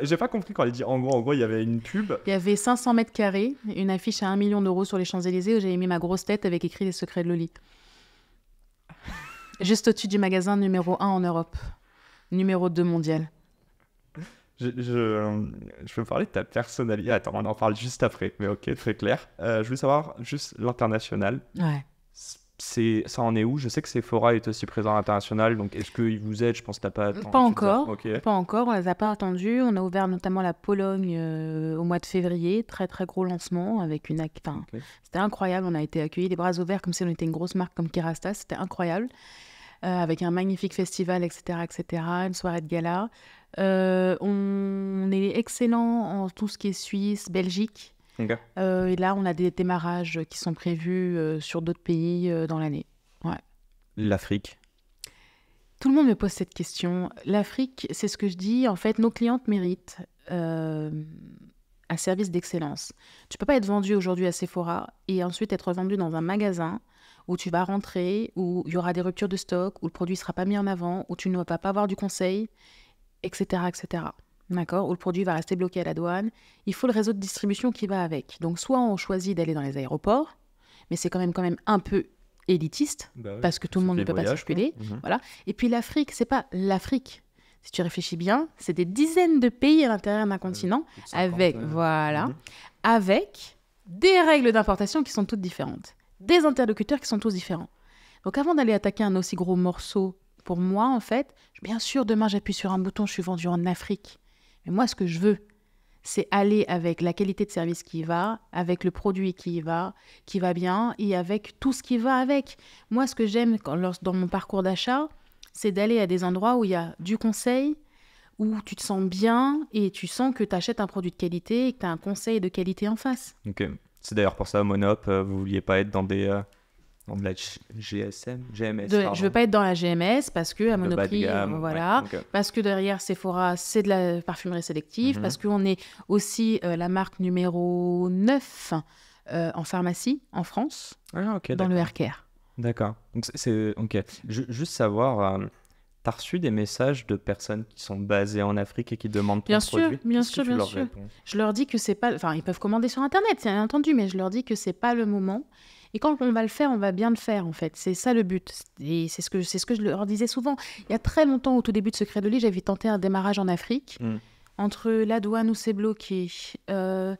J'ai pas compris quand elle dit en gros. En gros, il y avait une pub. Il y avait 500 mètres carrés, une affiche à 1 million d'euros sur les Champs-Élysées où j'avais mis ma grosse tête avec écrit les secrets de Loli. Juste au-dessus du magasin numéro 1 en Europe. Numéro 2 mondial. Je peux parler de ta personnalité. Attends, on en parle juste après. Mais ok, très clair. Je voulais savoir juste l'international. Ouais. Ça en est où? Je sais que Sephora est aussi présent à l'international. Donc, est-ce qu'ils vous aident? Je pense que t'as pas... Pas encore. Ok. Pas encore, on les a pas attendus. On a ouvert notamment la Pologne au mois de février. Très très gros lancement avec une... Enfin, Ok. c'était incroyable. On a été accueillis les bras ouverts comme si on était une grosse marque comme Kerastase. C'était incroyable. Avec un magnifique festival, etc., etc. Une soirée de gala. On est excellent en tout ce qui est Suisse, Belgique. Ok. Et là, on a des démarrages qui sont prévus sur d'autres pays dans l'année. L'Afrique. Tout le monde me pose cette question. L'Afrique, c'est ce que je dis, en fait, nos clientes méritent un service d'excellence. Tu peux pas être vendu aujourd'hui à Sephora et ensuite être vendu dans un magasin où tu vas rentrer, où il y aura des ruptures de stock, où le produit ne sera pas mis en avant, où tu ne vas pas avoir du conseil, etc., etc. D'accord ? Où le produit va rester bloqué à la douane. Il faut le réseau de distribution qui va avec. Donc, soit on choisit d'aller dans les aéroports, mais c'est quand même un peu élitiste, parce que tout le monde ne peut pas circuler. Voilà. Et puis l'Afrique, c'est pas l'Afrique. Si tu réfléchis bien, c'est des dizaines de pays à l'intérieur d'un continent, 50, avec des règles d'importation qui sont toutes différentes, des interlocuteurs qui sont tous différents. Donc avant d'aller attaquer un aussi gros morceau, pour moi, en fait, bien sûr, demain j'appuie sur un bouton, je suis vendu en Afrique. Mais moi, ce que je veux, c'est aller avec la qualité de service qui va, avec le produit qui va bien, et avec tout ce qui va avec. Moi, ce que j'aime dans mon parcours d'achat, c'est d'aller à des endroits où il y a du conseil, où tu te sens bien, et tu sens que tu achètes un produit de qualité, et que tu as un conseil de qualité en face. Ok. C'est d'ailleurs pour ça, Monop, vous vouliez pas être dans de la GMS, je veux pas être dans la GMS parce que à Monoprix, voilà, parce que derrière Sephora, c'est de la parfumerie sélective, parce qu'on est aussi la marque numéro 9 en pharmacie en France, dans le haircare. D'accord. Donc c'est ok. Juste savoir, t'as reçu des messages de personnes qui sont basées en Afrique et qui demandent ton produit ? Bien sûr. Je leur dis que c'est pas, enfin ils peuvent commander sur internet, bien entendu, mais je leur dis que c'est pas le moment. Et quand on va le faire, on va bien le faire, en fait. C'est ça le but. Et c'est ce que je leur disais souvent. Il y a très longtemps, au tout début de Secret de Lit, j'avais tenté un démarrage en Afrique. Entre la douane où c'est bloqué, le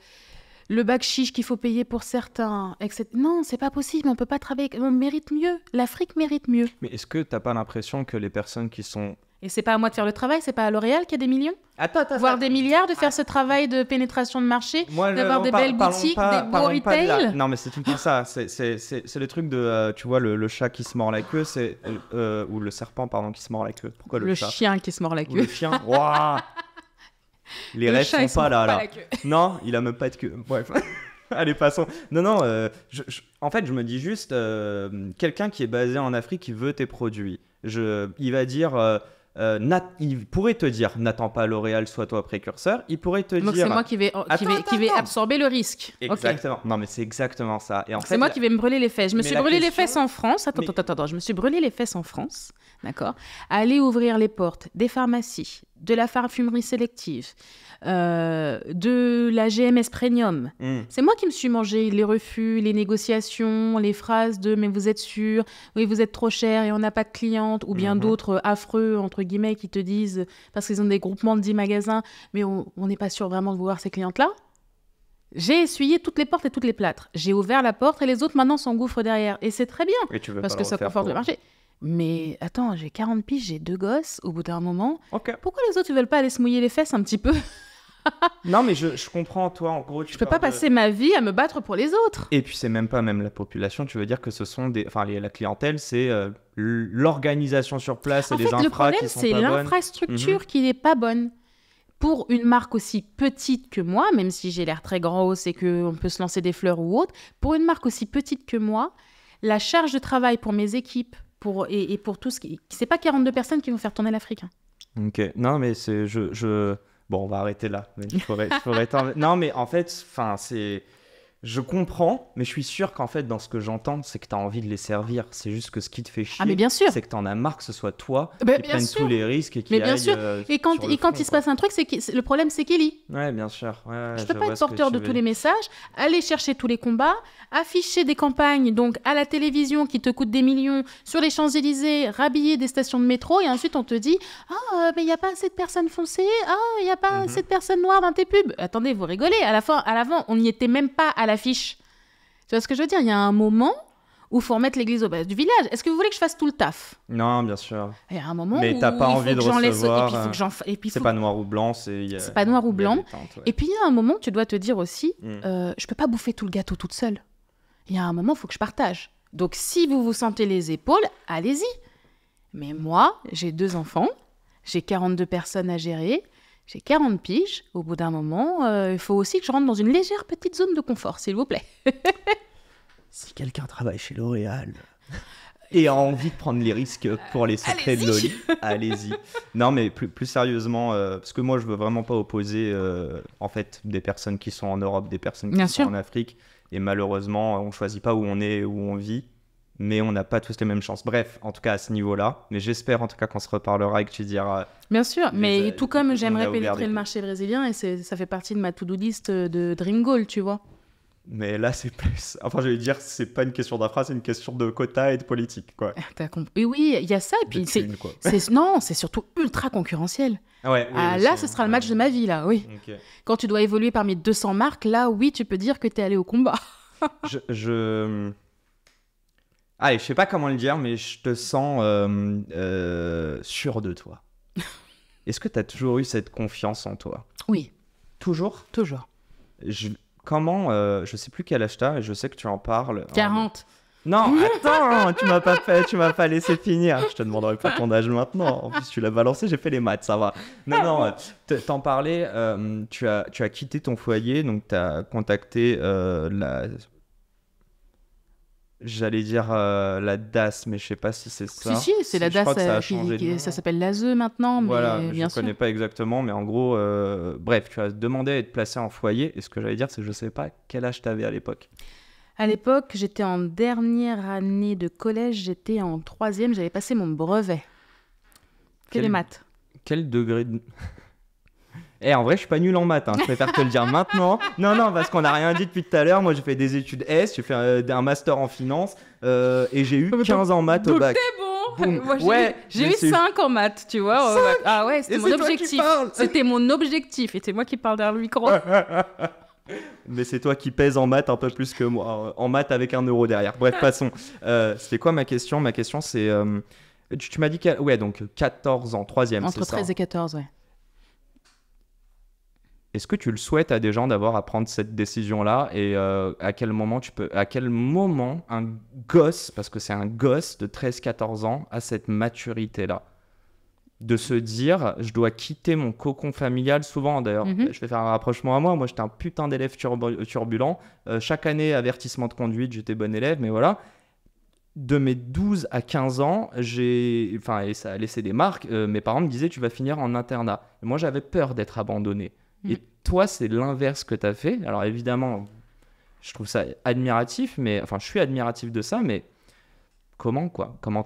bac chiche qu'il faut payer pour certains, etc. Non, c'est pas possible. On peut pas travailler. On mérite mieux. L'Afrique mérite mieux. Mais est-ce que t'as pas l'impression que les personnes qui sont... Et c'est pas à moi de faire le travail, c'est pas à L'Oréal qui a des millions, voire des milliards de faire ce travail de pénétration de marché, d'avoir des belles boutiques, des beaux retail. Non, mais c'est tout ça. C'est le truc de, tu vois, le chat qui se mord la queue, ou le serpent, pardon, qui se mord la queue. Pourquoi le chat ? Chien qui se mord la queue. Ou le chien. Waouh. Les rêves sont pas là. Non, il a même pas de queue. Bref. Allez, passons. Non. En fait, je me dis juste, quelqu'un qui est basé en Afrique, qui veut tes produits, il va dire... il pourrait te dire n'attends pas L'Oréal, sois toi précurseur. Il pourrait te donc dire c'est moi qui vais absorber le risque. Exactement. Okay. Non mais c'est exactement ça. Et en fait, c'est moi qui vais me brûler les fesses. Je me suis brûlé les fesses en France. Attends. Je me suis brûlé les fesses en France. D'accord. À aller ouvrir les portes des pharmacies, de la parfumerie sélective, de la GMS Premium. C'est moi qui me suis mangé les refus, les négociations, les phrases de « mais vous êtes sûr ? Oui, vous êtes trop cher et on n'a pas de clientes » ou bien d'autres affreux, entre guillemets, qui te disent, parce qu'ils ont des groupements de 10 magasins, mais on n'est pas sûr vraiment de voir ces clientes-là. J'ai essuyé toutes les portes et toutes les plâtres. J'ai ouvert la porte et les autres maintenant s'engouffrent derrière. Et c'est très bien, parce que ça conforte le marché. Mais attends, j'ai 40 piges, j'ai 2 gosses, au bout d'un moment. Pourquoi les autres, ils veulent pas aller se mouiller les fesses un petit peu ? Non, mais je comprends, toi, en gros. Je peux pas passer ma vie à me battre pour les autres. Et puis, c'est même pas la population, tu veux dire que ce sont la clientèle, c'est l'organisation sur place et les infra qui sont pas bonnes. En fait, le problème, c'est l'infrastructure qui n'est pas bonne. Pour une marque aussi petite que moi, même si j'ai l'air très grosse et qu'on peut se lancer des fleurs ou autre, pour une marque aussi petite que moi, la charge de travail pour mes équipes, et pour tout ce qui... C'est pas 42 personnes qui vont faire tourner l'Afrique. Ok, non mais c'est... Bon, on va arrêter là. Mais je pourrais Non mais en fait, c'est... Je comprends, mais je suis sûr qu'en fait, dans ce que j'entends, c'est que tu as envie de les servir. C'est juste que ce qui te fait chier, mais bien sûr. C'est que tu en as marre que ce soit toi qui prenne tous les risques et qui bien sûr. Et quand il se passe un truc, le problème, c'est Kelly. Ouais, bien sûr. Je peux pas être porteur de tous les messages, aller chercher tous les combats, afficher des campagnes donc à la télévision qui te coûtent des millions, sur les Champs-Élysées, rhabiller des stations de métro, et ensuite on te dit « Ah, mais il n'y a pas assez de personnes foncées, il n'y a pas assez de personnes noires dans tes pubs. » Attendez, vous rigolez, à l'avant, on n'y était même pas à l'affiche. Tu vois ce que je veux dire ? Il y a un moment où il faut remettre l'église au bas du village. Est-ce que vous voulez que je fasse tout le taf ? Non, bien sûr. Il y a un moment mais où t'as pas envie de recevoir. C'est pas noir ou blanc, c'est pas noir ou blanc. Et puis il y a un moment, tu dois te dire aussi, je peux pas bouffer tout le gâteau toute seule. Il y a un moment, il faut que je partage. Donc si vous vous sentez les épaules, allez-y. Mais moi, j'ai 2 enfants, j'ai 42 personnes à gérer. J'ai 40 piges. Au bout d'un moment, il faut aussi que je rentre dans une légère petite zone de confort, s'il vous plaît. Si quelqu'un travaille chez L'Oréal... et a envie de prendre les risques pour les secrets de Loli, allez-y. Non, mais plus sérieusement, parce que moi, je veux vraiment pas opposer en fait des personnes qui sont en Europe, des personnes qui sont en Afrique. Et malheureusement, on choisit pas où on est, où on vit, mais on n'a pas tous les mêmes chances. Bref, en tout cas à ce niveau-là. Mais j'espère en tout cas qu'on se reparlera et que tu diras. Bien sûr, mais tout comme j'aimerais pénétrer le marché brésilien, et ça fait partie de ma to-do list de Dream Goal, tu vois. Mais là, c'est plus. Enfin, je vais dire, c'est pas une question d'infra, c'est une question de quota et de politique, quoi. T'as compris. Et oui, il y a ça, et puis c'est surtout ultra concurrentiel. Ouais, oui, là, ce sera le match de ma vie, là, oui. Okay. Quand tu dois évoluer parmi 200 marques, là, oui, tu peux dire que t'es allé au combat. Allez, je sais pas comment le dire, mais je te sens sûr de toi. Est-ce que t'as toujours eu cette confiance en toi? Oui. Toujours? Toujours. Comment, je sais plus quel âge t'as, et je sais que tu en parles. 40. Non, attends, tu m'as pas laissé finir. Je te demanderai pas ton âge maintenant. En plus, tu l'as balancé, j'ai fait les maths, ça va. Non, t'en parlais, tu as quitté ton foyer, donc t'as contacté j'allais dire la DAS, mais je sais pas si c'est ça. Si, c'est la DAS, ça s'appelle l'ASE maintenant, mais voilà, bien je connais pas exactement, mais en gros, bref, tu as demandé à être placé en foyer, et ce que j'allais dire, c'est que je sais pas quel âge t'avais à l'époque. À l'époque, j'étais en dernière année de collège, j'étais en 3e, j'avais passé mon brevet. Que les maths. Quel degré de... en vrai, je suis pas nul en maths, hein. Je préfère te le dire maintenant. Non, parce qu'on n'a rien dit depuis tout à l'heure. Moi, j'ai fait des études S, j'ai fait un master en finance et j'ai eu 15 en maths au bac. Bon. Moi, j'ai eu 5 en maths, tu vois. 5 ah ouais, c'était mon objectif. C'était mon objectif et c'est moi qui parle dans le micro. Mais c'est toi qui pèse en maths un peu plus que moi. En maths avec 1 euro derrière. Bref, passons. C'était quoi ma question? Ma question, c'est... tu m'as dit ouais, donc 14 ans, 3e, c'est ça? Entre 13 et 14, ouais. Est-ce que tu le souhaites à des gens d'avoir à prendre cette décision-là et à quel moment un gosse, parce que c'est un gosse de 13-14 ans, a cette maturité-là de se dire, je dois quitter mon cocon familial, souvent d'ailleurs, je vais faire un rapprochement à moi, j'étais un putain d'élève turbulent, chaque année, avertissement de conduite, j'étais bon élève, mais voilà, de mes 12 à 15 ans, et ça a laissé des marques, mes parents me disaient, tu vas finir en internat. Et moi, j'avais peur d'être abandonné. Et toi, c'est l'inverse que tu as fait. Alors évidemment, je trouve ça admiratif, je suis admiratif de ça, mais comment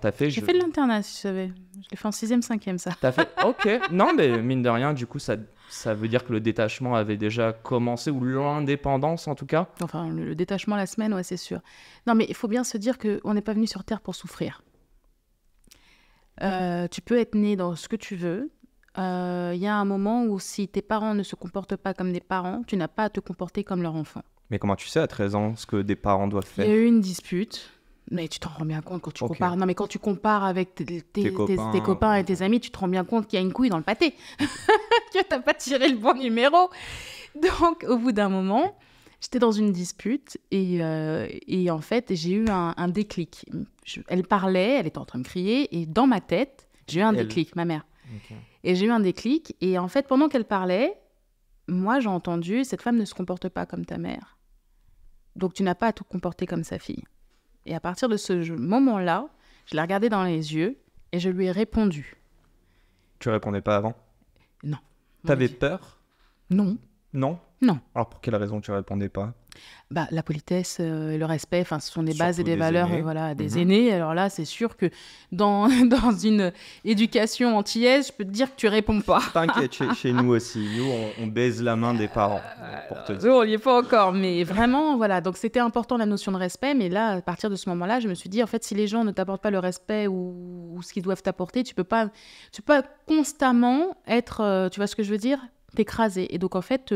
t'as fait? J'ai fait de l'internat, si tu savais. Je l'ai fait en 6e, 5e, ça. T'as fait? Ok. Non, mais mine de rien, du coup, ça veut dire que le détachement avait déjà commencé, ou l'indépendance en tout cas? Enfin, le détachement la semaine, ouais, c'est sûr. Non, mais il faut bien se dire qu'on n'est pas venu sur Terre pour souffrir. Tu peux être né dans ce que tu veux. Il y a un moment où si tes parents ne se comportent pas comme des parents, tu n'as pas à te comporter comme leur enfant. Mais comment tu sais à 13 ans ce que des parents doivent faire? Il y a eu une dispute, mais tu t'en rends bien compte quand tu compares. Non, mais quand tu compares avec tes copains et tes amis, tu te rends bien compte qu'il y a une couille dans le pâté, que t'as pas tiré le bon numéro. Donc, au bout d'un moment, j'étais dans une dispute et en fait, j'ai eu un déclic. Elle parlait, elle était en train de crier et dans ma tête, j'ai eu un déclic, ma mère. Okay. Et j'ai eu un déclic. Et en fait, pendant qu'elle parlait, moi, j'ai entendu, cette femme ne se comporte pas comme ta mère. Donc, tu n'as pas à te comporter comme sa fille. Et à partir de ce moment-là, je l'ai regardée dans les yeux et je lui ai répondu. Tu répondais pas avant? Non. T'avais peur? Non. Non? Non. Alors, pour quelle raison tu répondais pas? La politesse, le respect, ce sont des bases et des valeurs des aînés. Alors là, c'est sûr que dans une éducation antillaise, je peux te dire que tu réponds pas. T'inquiète, chez nous aussi. Nous, on baise la main des parents. Pour te dire. On n'y est pas encore, mais vraiment, voilà. Donc, c'était important la notion de respect. Mais là, à partir de ce moment-là, je me suis dit, en fait, si les gens ne t'apportent pas le respect ou ce qu'ils doivent t'apporter, tu peux pas constamment être, tu vois ce que je veux dire ? T'écraser. Et donc, en fait,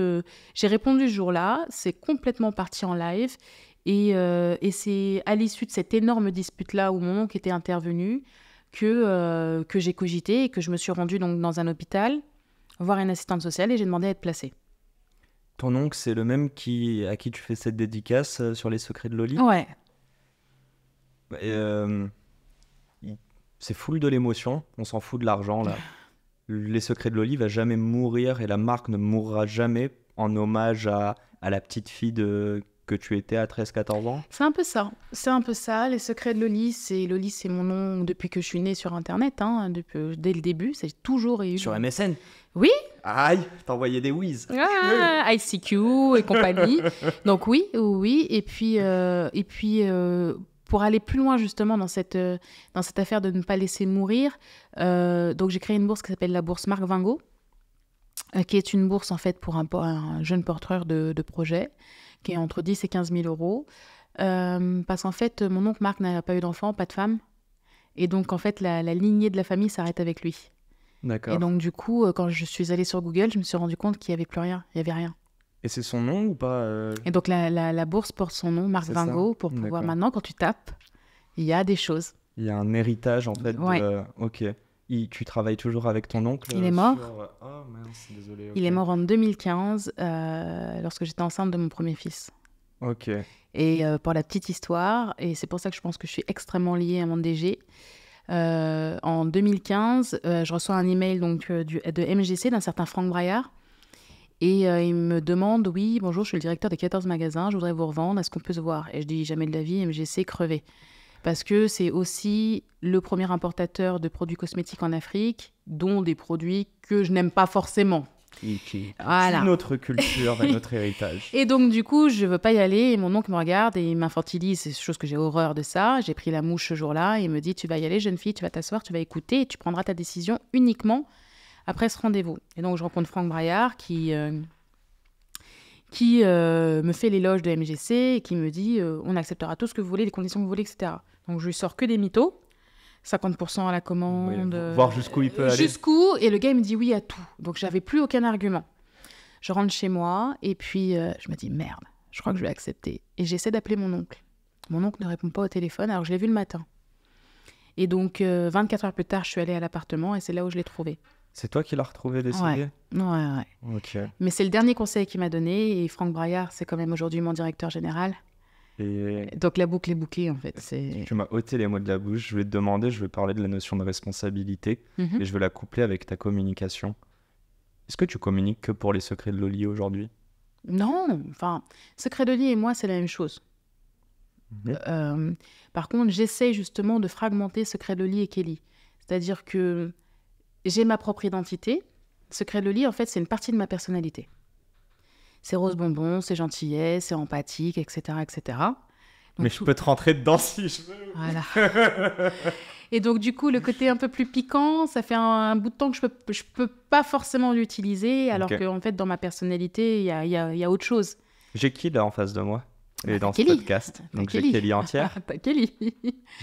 j'ai répondu ce jour-là, c'est complètement parti en live. Et c'est à l'issue de cette énorme dispute-là où mon oncle était intervenu que j'ai cogité et que je me suis rendue donc, dans un hôpital voir une assistante sociale et j'ai demandé à être placée. Ton oncle, c'est le même à qui tu fais cette dédicace sur les secrets de Loli? Ouais. C'est full de l'émotion, on s'en fout de l'argent, là. Les secrets de Loli va jamais mourir et la marque ne mourra jamais en hommage à la petite fille que tu étais à 13-14 ans? C'est un peu ça. C'est un peu ça. Les secrets de Loli, c'est mon nom depuis que je suis née sur Internet, hein, dès le début. C'est toujours eu. Sur MSN? Oui. Aïe, t'envoyais des whiz. Ah, ICQ et compagnie. Donc oui. Et puis, pour aller plus loin justement dans cette affaire de ne pas laisser mourir, donc j'ai créé une bourse qui s'appelle la bourse Marc Vingo, qui est une bourse en fait pour un jeune porteur de projet, qui est entre 10 et 15 000 euros. Parce qu'en fait, mon oncle Marc n'a pas eu d'enfant, pas de femme. Et donc, en fait, la lignée de la famille s'arrête avec lui. D'accord. Et donc, du coup, quand je suis allée sur Google, je me suis rendu compte qu'il n'y avait plus rien. Il n'y avait rien. Et c'est son nom ou pas Et donc, la bourse porte son nom, Marc C'est Vingo, ça. pour pouvoir D'accord. maintenant, quand tu tapes, il y a des choses. Il y a un héritage en fait. Ouais. Ok. Tu travailles toujours avec ton oncle Il est mort. Oh mince, désolé. Il est mort en 2015, lorsque j'étais enceinte de mon premier fils. Ok. Et pour la petite histoire, et c'est pour ça que je pense que je suis extrêmement liée à mon DG, en 2015, je reçois un email donc, de MGC, d'un certain Franck Braillard, et il me demande, oui, bonjour, je suis le directeur des 14 magasins, je voudrais vous revendre, est-ce qu'on peut se voir? Et je dis, jamais de la vie, MGC, crevé. Parce que c'est aussi le premier importateur de produits cosmétiques en Afrique, dont des produits que je n'aime pas forcément. Voilà. C'est notre culture et notre héritage. Et donc, du coup, je veux pas y aller. Et mon oncle me regarde et il m'infantilise. C'est chose que j'ai horreur de ça. J'ai pris la mouche ce jour-là. Et il me dit, tu vas y aller, jeune fille, tu vas t'asseoir, tu vas écouter et tu prendras ta décision uniquement après ce rendez-vous. Et donc, je rencontre Franck Braillard qui me fait l'éloge de MGC et qui me dit, on acceptera tout ce que vous voulez, les conditions que vous voulez, etc. Donc, je lui sors que des mythos. 50% à la commande. Oui, voir jusqu'où il peut aller. Jusqu'où. Et le gars, il me dit oui à tout. Donc, j'avais plus aucun argument. Je rentre chez moi et puis je me dis merde, je crois que je vais accepter. Et j'essaie d'appeler mon oncle. Mon oncle ne répond pas au téléphone, alors je l'ai vu le matin. Et donc 24 heures plus tard, je suis allée à l'appartement et c'est là où je l'ai trouvé. C'est toi qui l'as retrouvé décédé? Ouais. Ok. Mais c'est le dernier conseil qu'il m'a donné et Franck Braillard, c'est quand même aujourd'hui mon directeur général. Et Donc la boucle est bouclée en fait. tu m'as ôté les mots de la bouche. Je vais te demander, je vais parler de la notion de responsabilité Mhm. et je vais la coupler avec ta communication. Est-ce que tu communiques que pour les secrets de Loli aujourd'hui? Non, enfin, Secret de Lit et moi, c'est la même chose. Par contre, j'essaie justement de fragmenter Secret de Lit et Kelly. C'est-à-dire que j'ai ma propre identité. Secret de Lit, en fait, c'est une partie de ma personnalité. C'est rose bonbon, c'est gentillesse, c'est empathique, etc., etc. Donc, Mais je peux te rentrer dedans si je veux. Voilà. Et donc, du coup, le côté un peu plus piquant, ça fait un bout de temps que je peux pas forcément l'utiliser, alors Ok. qu'en fait, dans ma personnalité, il y a autre chose. J'ai qui là en face de moi? Et dans ce Kelly. podcast. T'as Donc j'ai Kelly. Kelly entière. T'as Kelly.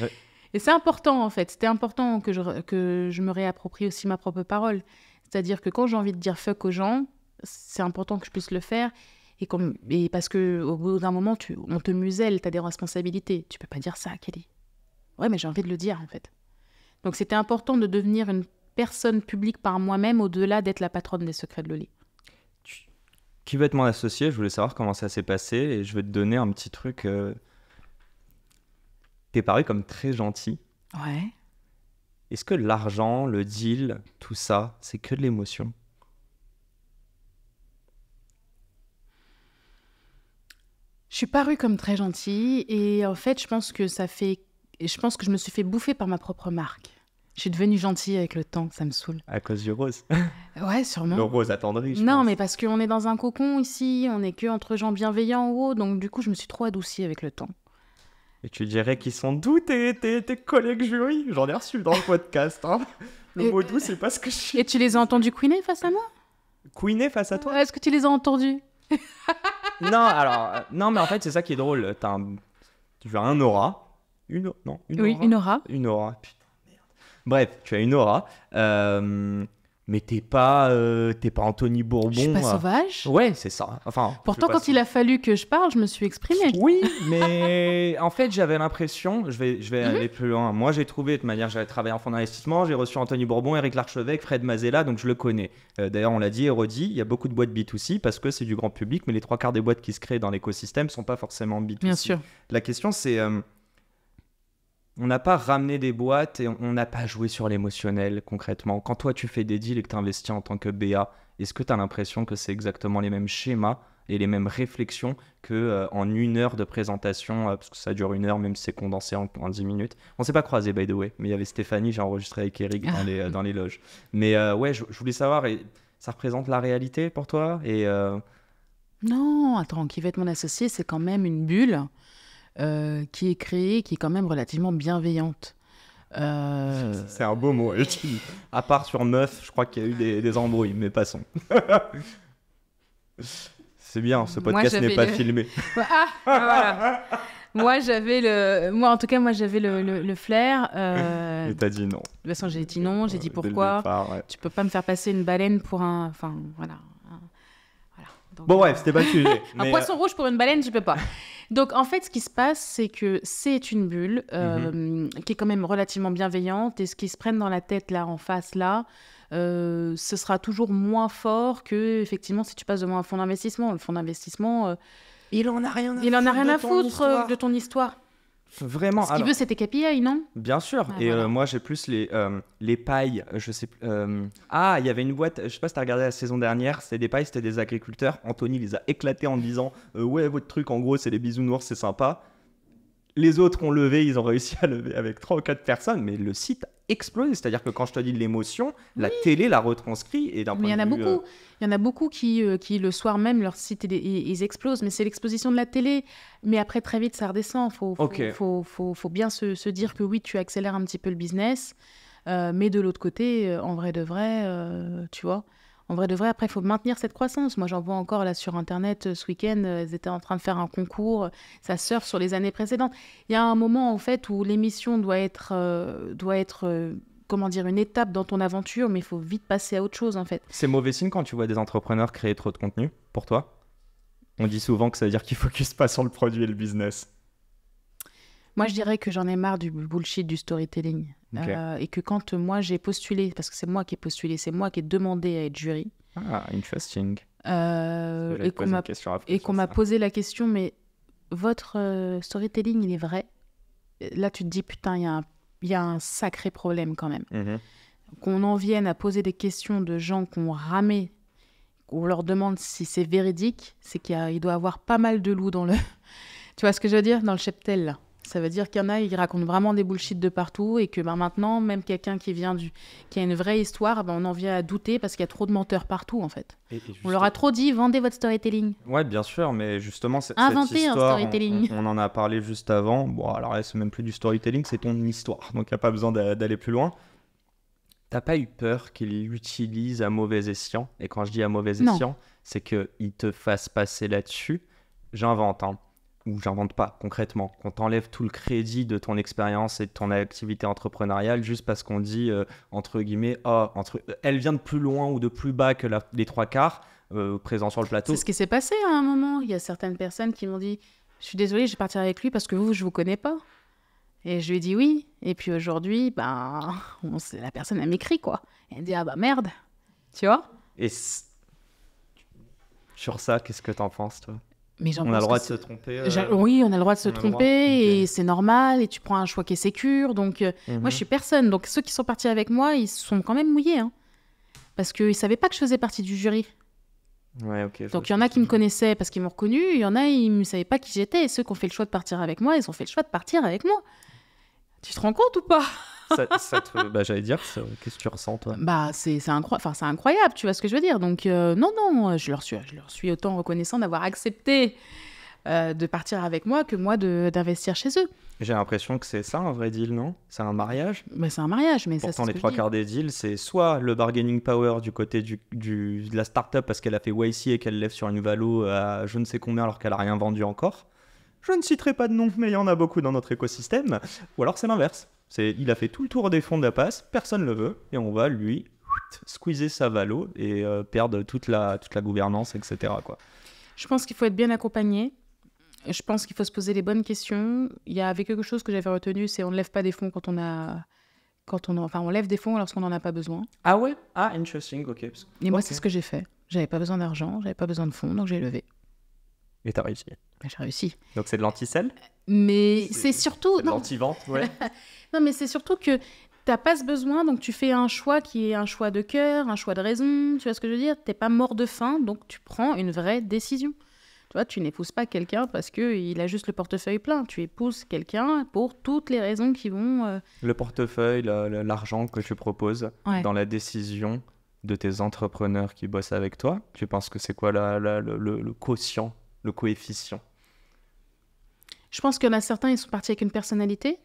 Ouais. Et c'est important, en fait. C'était important que je me réapproprie aussi ma propre parole. C'est-à-dire que quand j'ai envie de dire fuck aux gens, c'est important que je puisse le faire. Et parce qu'au bout d'un moment, on te muselle, tu as des responsabilités. Tu peux pas dire ça, Kelly. Ouais, mais j'ai envie de le dire, en fait. Donc c'était important de devenir une personne publique par moi-même, au-delà d'être la patronne des secrets de Loli. Qui va être mon associé? Je voulais savoir comment ça s'est passé et je vais te donner un petit truc. T'es paru comme très gentil. Ouais. Est-ce que l'argent, le deal, tout ça, c'est que de l'émotion? Je suis parue comme très gentille et en fait, je pense que je me suis fait bouffer par ma propre marque. Je suis devenue gentille avec le temps, ça me saoule. À cause du rose. Ouais, sûrement. Le rose attendri, je Non, pense. mais parce qu'on est dans un cocon ici, on est que entre gens bienveillants en haut, donc du coup, je me suis trop adoucie avec le temps. Et tu dirais qu'ils sont doux tes collègues jury? J'en ai reçu dans le podcast. Hein. Le Et- mot doux, c'est pas ce que je suis. Et tu les as entendus couiner face à moi? Queené face à toi? Est-ce que tu les as entendus? Non, alors, non, mais en fait, c'est ça qui est drôle. Tu as un aura. Non, Oui, aura. une aura. Une aura, putain, merde. Bref, tu as une aura. Mais t'es pas Anthony Bourbon. Je suis pas sauvage. Ouais, c'est ça. Enfin, Pourtant, quand il a fallu que je parle, je me suis exprimée. Oui, mais en fait, j'avais l'impression, je vais aller plus loin. Moi, j'ai trouvé, de toute manière, j'avais travaillé en fonds d'investissement, j'ai reçu Anthony Bourbon, Éric Larchevêque, Fred Mazella, donc je le connais. D'ailleurs, on l'a dit et redit, il y a beaucoup de boîtes B2C parce que c'est du grand public, mais les 3/4 des boîtes qui se créent dans l'écosystème sont pas forcément B2C. Bien sûr. La question, c'est, on n'a pas ramené des boîtes et on n'a pas joué sur l'émotionnel concrètement. Quand toi, tu fais des deals et que tu investis en tant que BA, est-ce que tu as l'impression que c'est exactement les mêmes schémas et les mêmes réflexions qu'en 1 heure de présentation, parce que ça dure 1 heure, même si c'est condensé en 10 minutes. On s'est pas croisés, by the way, mais il y avait Stéphanie, j'ai enregistré avec Eric dans les loges. Mais ouais, je voulais savoir, et ça représente la réalité pour toi et Non, attends, qui va être mon associé, c'est quand même une bulle qui est créée, qui est quand même relativement bienveillante. C'est un beau mot. À part sur meuf, je crois qu'il y a eu des embrouilles, mais passons. C'est bien, ce podcast n'est pas filmé. Voilà. Moi, j'avais le flair. Et t'as dit non. De toute façon, j'ai dit non, j'ai dit Dès le pourquoi. départ, ouais. Tu peux pas me faire passer une baleine pour un... Enfin, voilà. Voilà. Donc, Bon, bref, c'était pas le sujet. un poisson rouge pour une baleine, je peux pas. Donc, en fait, ce qui se passe, c'est que c'est une bulle qui est quand même relativement bienveillante. Et ce qui se prennent dans la tête, là, en face, là, ce sera toujours moins fort que, effectivement, si tu passes devant un fonds d'investissement. Le fonds d'investissement, il en a rien à foutre de ton histoire. Vraiment. Ce qu'il veut, c'est tes KPI, non? Bien sûr. Ah, et voilà. moi, j'ai plus les pailles. Je sais. Ah, il y avait une boîte. Je sais pas si t'as regardé la saison dernière. C'était des pailles, c'était des agriculteurs. Anthony les a éclatés en disant ouais, votre truc, en gros, c'est les bisounours, c'est sympa. Les autres ont levé, ils ont réussi à lever avec 3 ou 4 personnes, mais le site a explosé. C'est-à-dire que quand je te dis de l'émotion, la télé la retranscrit. Et d'un Mais il y point en a de vue, beaucoup. Il y en a beaucoup qui, le soir même, leur site, ils explosent. Mais c'est l'exposition de la télé. Mais après, très vite, ça redescend. Faut bien se dire que oui, tu accélères un petit peu le business. Mais de l'autre côté, en vrai de vrai, tu vois, en vrai de vrai, après, il faut maintenir cette croissance. Moi, j'en vois encore là sur Internet ce week-end. Elles étaient en train de faire un concours. Ça surfe sur les années précédentes. Il y a un moment, en fait, où l'émission doit être comment dire, une étape dans ton aventure, mais il faut vite passer à autre chose, en fait. C'est mauvais signe quand tu vois des entrepreneurs créer trop de contenu, pour toi? On dit souvent que ça veut dire qu'ils focusent pas sur le produit et le business. Moi, je dirais que j'en ai marre du bullshit du storytelling. Ok. Et que quand moi, j'ai postulé, parce que c'est moi qui ai postulé, c'est moi qui ai demandé à être jury, Ah, interesting. et qu'on m'a posé la question, mais votre storytelling, il est vrai? Là, tu te dis, putain, il y a un sacré problème quand même. Qu'on en vienne à poser des questions de gens qui ont ramé, qu'on leur demande si c'est véridique, c'est qu'il doit y avoir pas mal de loups dans le... Tu vois ce que je veux dire? Dans le cheptel, là. Ça veut dire qu'il y en a, ils racontent vraiment des bullshit de partout et que maintenant, même quelqu'un qui a une vraie histoire, on en vient à douter parce qu'il y a trop de menteurs partout, en fait. On leur a trop dit, vendez votre storytelling. Ouais, bien sûr, mais justement, cette Inventez histoire, un storytelling. on en a parlé juste avant. Bon, alors là, c'est même plus du storytelling, c'est ton histoire. Donc, il n'y a pas besoin d'aller plus loin. T'as pas eu peur qu'il l'utilise à mauvais escient? Et quand je dis à mauvais Non. escient, c'est qu'il te fasse passer là-dessus. J'invente, hein. Ou j'invente pas, concrètement. Qu'on t'enlève tout le crédit de ton expérience et de ton activité entrepreneuriale juste parce qu'on dit, entre guillemets, elle vient de plus loin ou de plus bas que les 3/4 présents sur le plateau. C'est ce qui s'est passé à un moment. Il y a certaines personnes qui m'ont dit, je suis désolée, je vais partir avec lui parce que je vous connais pas. Et je lui ai dit oui. Et puis aujourd'hui, la personne, elle m'écrit, quoi. Elle dit, ah bah merde. Tu vois? Et sur ça, qu'est-ce que t'en penses, toi? Mais On a le droit de se tromper. Oui, on a le droit de se on a le droit. tromper et Ok. c'est normal. Et tu prends un choix qui est sécure. Donc, moi, je suis personne. Donc, ceux qui sont partis avec moi, ils se sont quand même mouillés. Hein, parce qu'ils ne savaient pas que je faisais partie du jury. Ouais, ok. Donc, il y en a qui me connaissaient parce qu'ils m'ont reconnu. Il y en a, ils ne savaient pas qui j'étais. Et ceux qui ont fait le choix de partir avec moi, ils ont fait le choix de partir avec moi. Tu te rends compte ou pas? J'allais dire, qu'est-ce que tu ressens, toi? C'est incroyable, tu vois ce que je veux dire. Donc, non, je leur suis autant reconnaissant d'avoir accepté de partir avec moi que moi d'investir chez eux. J'ai l'impression que c'est ça un vrai deal, non? C'est un mariage? C'est un mariage, mais Pourtant, ça, c'est les ce que 3/4 des deals, c'est soit le bargaining power du côté de la startup parce qu'elle a fait YC et qu'elle lève sur une valo à je ne sais combien alors qu'elle a rien vendu encore. Je ne citerai pas de nom, mais il y en a beaucoup dans notre écosystème. Ou alors c'est l'inverse. Il a fait tout le tour des fonds de la passe, personne le veut, et on va lui squeezer sa valo et perdre toute la gouvernance, etc. quoi. Je pense qu'il faut être bien accompagné. Je pense qu'il faut se poser les bonnes questions. Il y avait quelque chose que j'avais retenu, c'est on ne lève pas des fonds on lève des fonds lorsqu'on n'en a pas besoin. Ah ouais? Ah, interesting, ok. Et moi, c'est ce que j'ai fait. J'avais pas besoin d'argent, j'avais pas besoin de fonds, donc j'ai levé. Et t'as réussi. J'ai réussi. Donc c'est de l'anti-sell? Mais c'est surtout... C'est de l'anti-vente, ouais. Non, mais c'est surtout que t'as pas ce besoin, donc tu fais un choix qui est un choix de cœur, un choix de raison, tu vois ce que je veux dire? T'es pas mort de faim, donc tu prends une vraie décision. Tu vois, tu n'épouses pas quelqu'un parce qu'il a juste le portefeuille plein. Tu épouses quelqu'un pour toutes les raisons qui vont... Le portefeuille, l'argent que tu proposes Ouais. dans la décision de tes entrepreneurs qui bossent avec toi, tu penses que c'est quoi le quotient, le coefficient? Je pense qu'il y en a certains, ils sont partis avec une personnalité.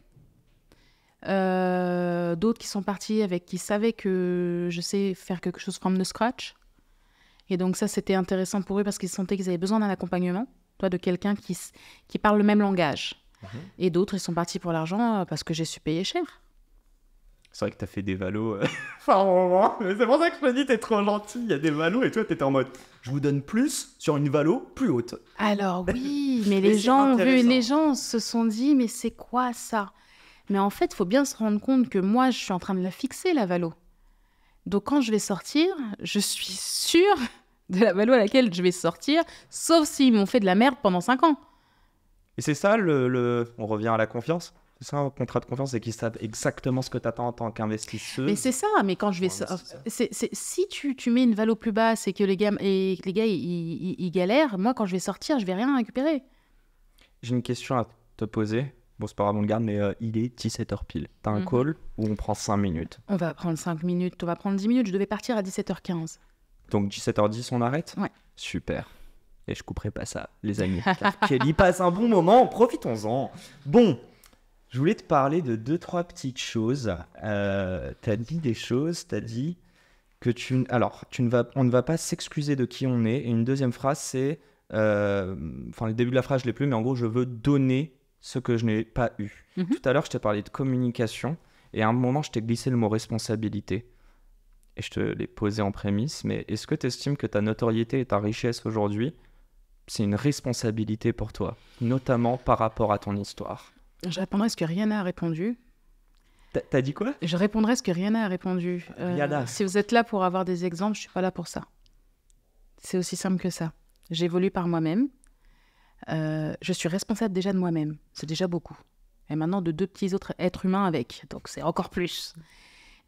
D'autres qui sont partis avec qui savaient que je sais faire quelque chose from the scratch. Et donc ça, c'était intéressant pour eux parce qu'ils sentaient qu'ils avaient besoin d'un accompagnement, toi, de quelqu'un qui parle le même langage. Et d'autres, ils sont partis pour l'argent parce que j'ai su payer cher. C'est vrai que t'as fait des valos par moment, mais c'est pour ça que je me dis t'es trop gentil, il y a des valos et toi t'étais en mode je vous donne plus sur une valo plus haute. Alors oui, mais Mais les c'est gens ont vu, intéressant. les gens se sont dit, mais c'est quoi ça? Mais en fait, il faut bien se rendre compte que moi, je suis en train de la fixer, la valo. Donc quand je vais sortir, je suis sûre de la valo à laquelle je vais sortir, sauf s'ils m'ont fait de la merde pendant 5 ans. Et c'est ça on revient à la confiance. C'est ça un contrat de confiance, c'est qu'ils savent exactement ce que t'attends en tant qu'investisseuse. Mais c'est ça, mais quand je vais... Pour investisseur. Si tu mets une valo plus basse et que les gars, ils galèrent, moi, quand je vais sortir, je vais rien récupérer. J'ai une question à te poser. Bon, c'est pas vraiment le garde, mais il est 17h pile. T'as un Mhm. call ou on prend 5 minutes? On va prendre 5 minutes, on va prendre 10 minutes, je devais partir à 17h15. Donc 17h10, on arrête? Ouais. Super. Et je couperai pas ça, les amis. Car Kelly passe un bon moment, profitons-en. Bon, je voulais te parler de 2-3 petites choses. T'as dit des choses, t'as dit que on ne va pas s'excuser de qui on est. Et une deuxième phrase, c'est... Enfin, le début de la phrase, je l'ai plus, mais en gros, je veux donner ce que je n'ai pas eu. Mhm. Tout à l'heure, je t'ai parlé de communication. Et à un moment, je t'ai glissé le mot responsabilité. Et je te l'ai posé en prémisse. Mais est-ce que tu estimes que ta notoriété et ta richesse aujourd'hui, c'est une responsabilité pour toi, notamment par rapport à ton histoire? Je répondrai ce que Rihanna a répondu. T'as dit quoi? Je répondrai ce que Rihanna a répondu. Rihanna. Si vous êtes là pour avoir des exemples, je suis pas là pour ça. C'est aussi simple que ça. J'évolue par moi-même. Je suis responsable déjà de moi-même. C'est déjà beaucoup. Et maintenant de 2 petits autres êtres humains avec. Donc c'est encore plus.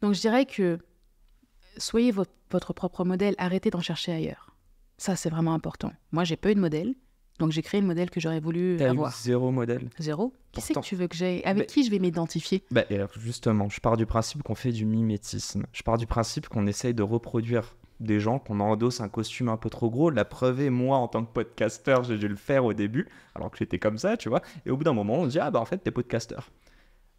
Donc je dirais que soyez votre propre modèle. Arrêtez d'en chercher ailleurs. Ça, c'est vraiment important. Moi, j'ai pas eu de modèle. Donc j'ai créé le modèle que j'aurais voulu T'as eu avoir. 0 modèle? 0. Qui c'est que Pourtant. tu veux que j'aille? Avec Mais- qui je vais m'identifier? Bah, et alors, justement, je pars du principe qu'on fait du mimétisme. Je pars du principe qu'on essaye de reproduire des gens, qu'on endosse un costume un peu trop gros. La preuve est, moi, en tant que podcasteur, j'ai dû le faire au début, alors que j'étais comme ça, tu vois. Et au bout d'un moment, on se dit, ah bah en fait, t'es podcasteur.